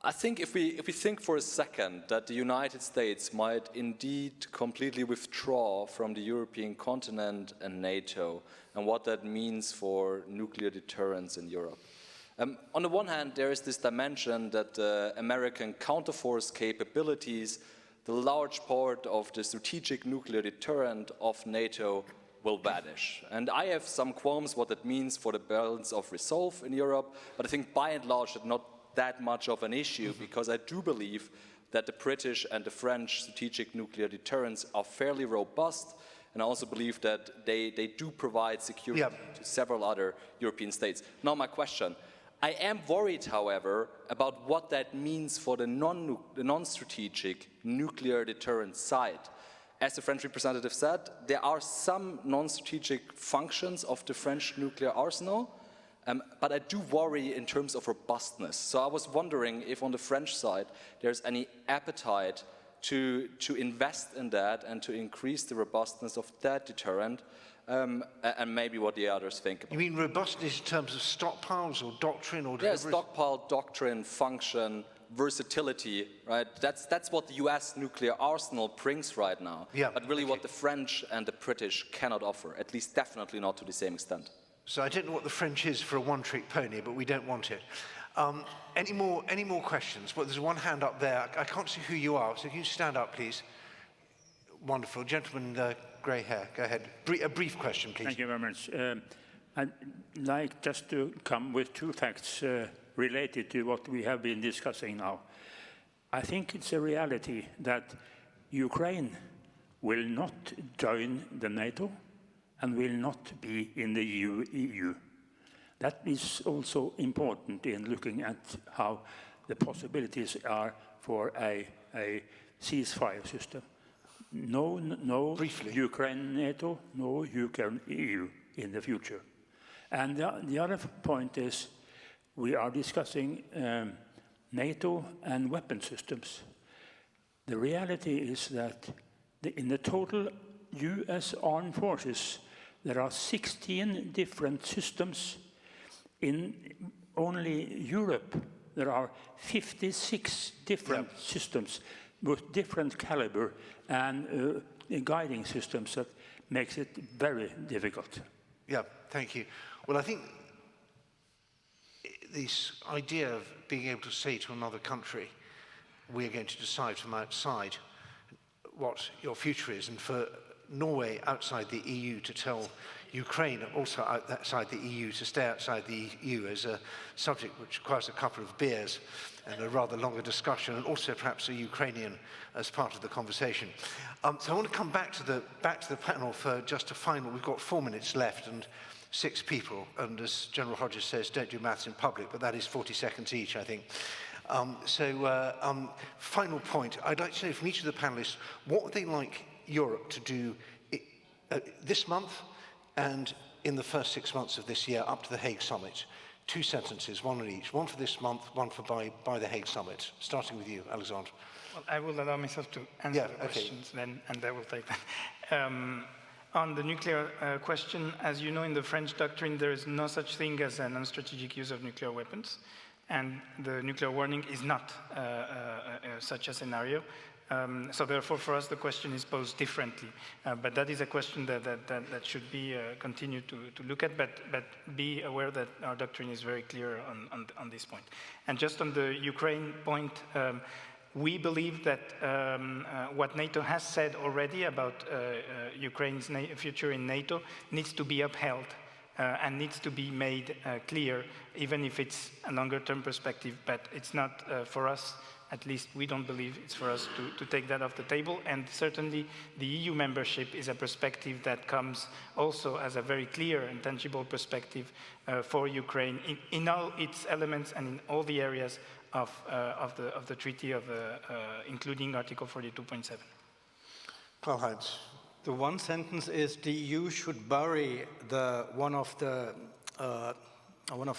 I think if we think for a second that the United States might indeed completely withdraw from the European continent and NATO, and what that means for nuclear deterrence in Europe. On the one hand, there is this dimension that the American counterforce capabilities, the large part of the strategic nuclear deterrent of NATO, will vanish. And I have some qualms what that means for the balance of resolve in Europe, but I think by and large it's not that much of an issue, because I do believe that the British and the French strategic nuclear deterrents are fairly robust, and I also believe that they do provide security to several other European states. Now my question, I am worried, however, about what that means for the non-strategic nuclear deterrent side. As the French representative said, there are some non-strategic functions of the French nuclear arsenal, but I do worry in terms of robustness. So I was wondering if on the French side there's any appetite to invest in that and to increase the robustness of that deterrent, and maybe what the others think about. You mean robustness in terms of stockpiles or doctrine or delivery? Yeah, stockpile, doctrine, function, versatility, right? That's what the US nuclear arsenal brings right now, but really what the French and the British cannot offer, at least definitely not to the same extent. So I don't know what the French is for a one-trick pony, but we don't want it. Any more questions? Well, there's one hand up there. I can't see who you are, so can you stand up, please? Wonderful. Gentleman, grey hair, go ahead. A brief question, please. Thank you very much. I'd like just to come with two facts related to what we have been discussing now. I think it's a reality that Ukraine will not join the NATO and will not be in the EU. That is also important in looking at how the possibilities are for a ceasefire system. No Ukraine NATO, no Ukraine EU in the future. And the other point is, we are discussing NATO and weapon systems. The reality is that in the total US armed forces, there are 16 different systems. In only Europe, there are 56 different systems with different caliber and guiding systems that makes it very difficult. Yeah, thank you. Well, I think this idea of being able to say to another country, we're going to decide from outside what your future is, and for Norway outside the EU to tell Ukraine also outside the EU to stay outside the EU is a subject which requires a couple of beers and a rather longer discussion, and also perhaps a Ukrainian as part of the conversation. So I want to come back to the panel for just a final. We've got 4 minutes left and 6 people, and as General Hodges says, don't do maths in public, but that is 40 seconds each, I think. Final point, I'd like to know from each of the panelists, what would they like Europe to do this month and in the first 6 months of this year up to the Hague Summit? 2 sentences, one on each. One for this month, one for by the Hague Summit. Starting with you, Alexandre. Well, I will allow myself to answer the questions then, and I will take that. On the nuclear question, as you know, in the French doctrine, there is no such thing as a non-strategic use of nuclear weapons, and the nuclear warning is not such a scenario. So therefore, for us, the question is posed differently. But that is a question that should be continued to look at, but be aware that our doctrine is very clear on this point. And just on the Ukraine point, we believe that what NATO has said already about Ukraine's future in NATO needs to be upheld and needs to be made clear, even if it's a longer-term perspective. But it's not for us, at least we don't believe it's for us to take that off the table. And certainly the EU membership is a perspective that comes also as a very clear and tangible perspective for Ukraine in all its elements and in all the areas of the treaty, including Article 42.7. Karl-Heinz. The one sentence is the EU should bury one of the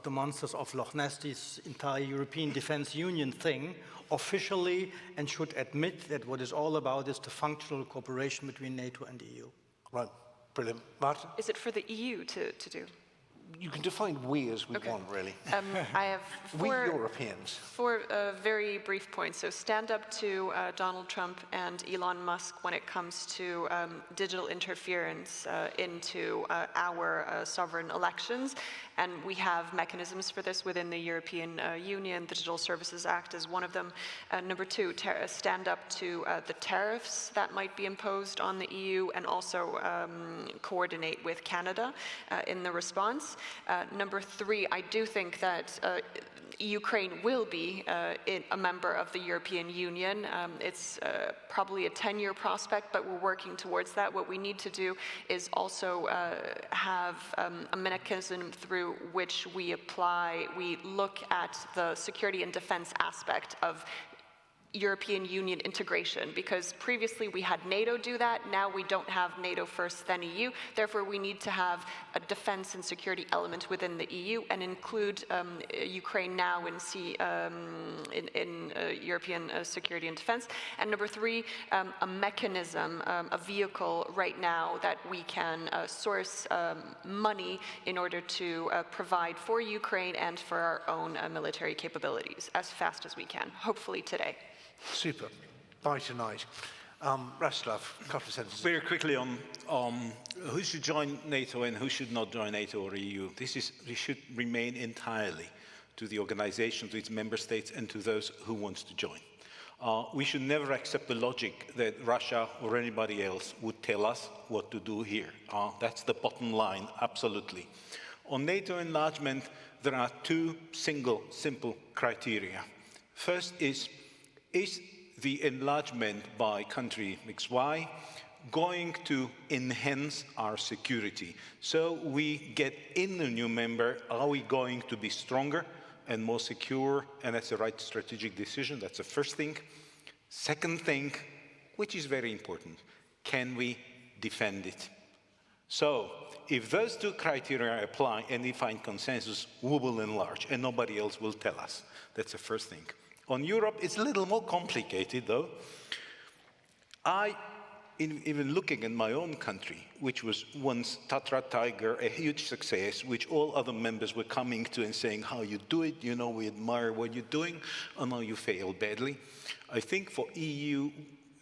monsters of Loch Ness, this entire European Defence Union thing, officially, and should admit that what it's all about is the functional cooperation between NATO and the EU. Right, brilliant. Martin? Is it for the EU to do? You can define we as we want, really. I have we Europeans. 4 very brief points. So stand up to Donald Trump and Elon Musk when it comes to digital interference into our sovereign elections. And we have mechanisms for this within the European Union. The Digital Services Act is one of them. Number 2, stand up to the tariffs that might be imposed on the EU, and also coordinate with Canada in the response. Number 3, I do think that Ukraine will be a member of the European Union. It's probably a 10-year prospect, but we're working towards that. What we need to do is also have a mechanism through which we look at the security and defense aspect of European Union integration, because previously we had NATO do that. Now we don't have NATO first, then EU. Therefore, we need to have a defense and security element within the EU and include Ukraine now in European security and defense. And number 3, a mechanism, a vehicle right now that we can source money in order to provide for Ukraine and for our own military capabilities as fast as we can, hopefully today. Super. Bye tonight. Raslav, a couple of sentences. Very quickly on who should join NATO and who should not join NATO or EU. This should remain entirely to the organization, to its member states, and to those who want to join. We should never accept the logic that Russia or anybody else would tell us what to do here. That's the bottom line, absolutely. On NATO enlargement, there are 2 simple criteria. First is the enlargement by country XY going to enhance our security? So we get in a new member, are we going to be stronger and more secure? And that's the right strategic decision. That's the first thing. Second thing, which is very important, can we defend it? So if those two criteria apply and we find consensus, we will enlarge, and nobody else will tell us. That's the first thing. On Europe, it's a little more complicated, though. Even looking at my own country, which was once Tatra Tiger, a huge success, which all other members were coming to and saying, how you do it, you know, we admire what you're doing, and now you failed badly. I think for EU,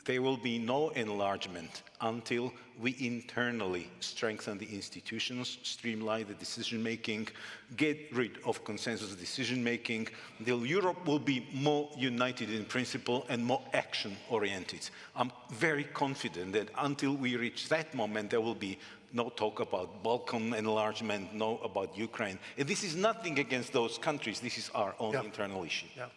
there will be no enlargement until we internally strengthen the institutions, streamline the decision-making, get rid of consensus decision-making, until Europe will be more united in principle and more action-oriented. I'm very confident that until we reach that moment, there will be no talk about Balkan enlargement, no about Ukraine. And this is nothing against those countries. This is our own internal issue. Yeah.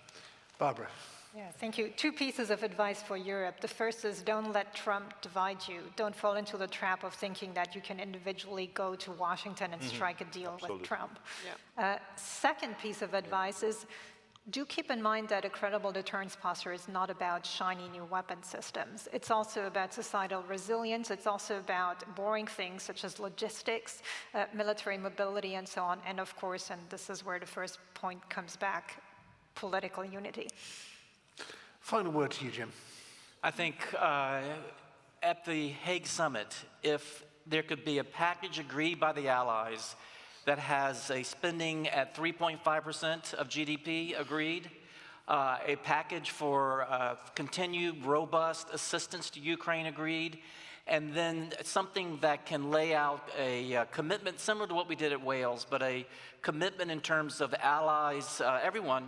Barbara. Yeah, thank you. Two pieces of advice for Europe. The first is don't let Trump divide you. Don't fall into the trap of thinking that you can individually go to Washington and strike a deal with Trump. Yeah. Second piece of advice is do keep in mind that a credible deterrence posture is not about shiny new weapon systems. It's also about societal resilience. It's also about boring things such as logistics, military mobility, and so on. And of course, and this is where the first point comes back, political unity. Final word to you, Jim. I think at the Hague Summit, if there could be a package agreed by the allies that has a spending at 3.5% of GDP agreed, a package for continued robust assistance to Ukraine agreed, and then something that can lay out a commitment similar to what we did at Wales, but a commitment in terms of allies, everyone,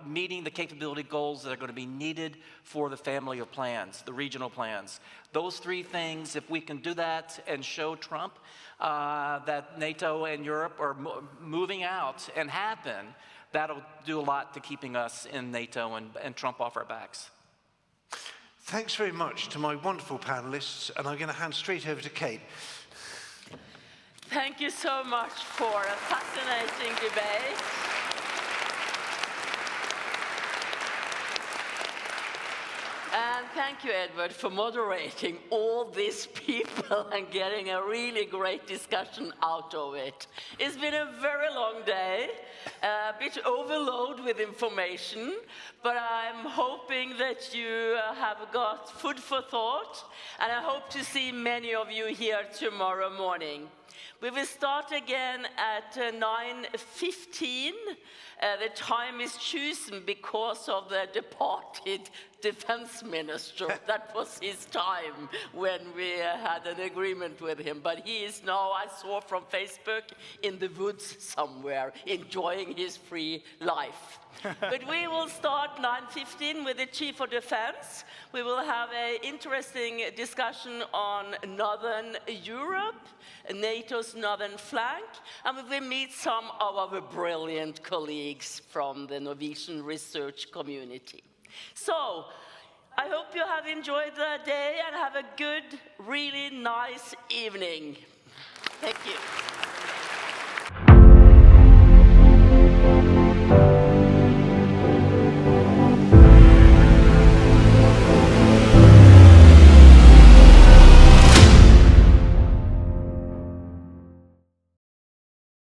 meeting the capability goals that are going to be needed for the family of plans, the regional plans. Those three things, if we can do that and show Trump that NATO and Europe are moving out and have been, that'll do a lot to keeping us in NATO and Trump off our backs. Thanks very much to my wonderful panelists, and I'm going to hand straight over to Kate. Thank you so much for a fascinating debate. And thank you, Edward, for moderating all these people and getting a really great discussion out of it. It's been a very long day, a bit overloaded with information, but I'm hoping that you have got food for thought, and I hope to see many of you here tomorrow morning. We will start again at 9:15. The time is chosen because of the departed defense minister. That was his time when we had an agreement with him. But he is now, I saw from Facebook, in the woods somewhere, enjoying his free life. But we will start 9:15 with the Chief of Defense. We will have an interesting discussion on Northern Europe, NATO's northern flank, and we will meet some of our brilliant colleagues from the Norwegian research community. So, I hope you have enjoyed the day and have a good, really nice evening. Thank you.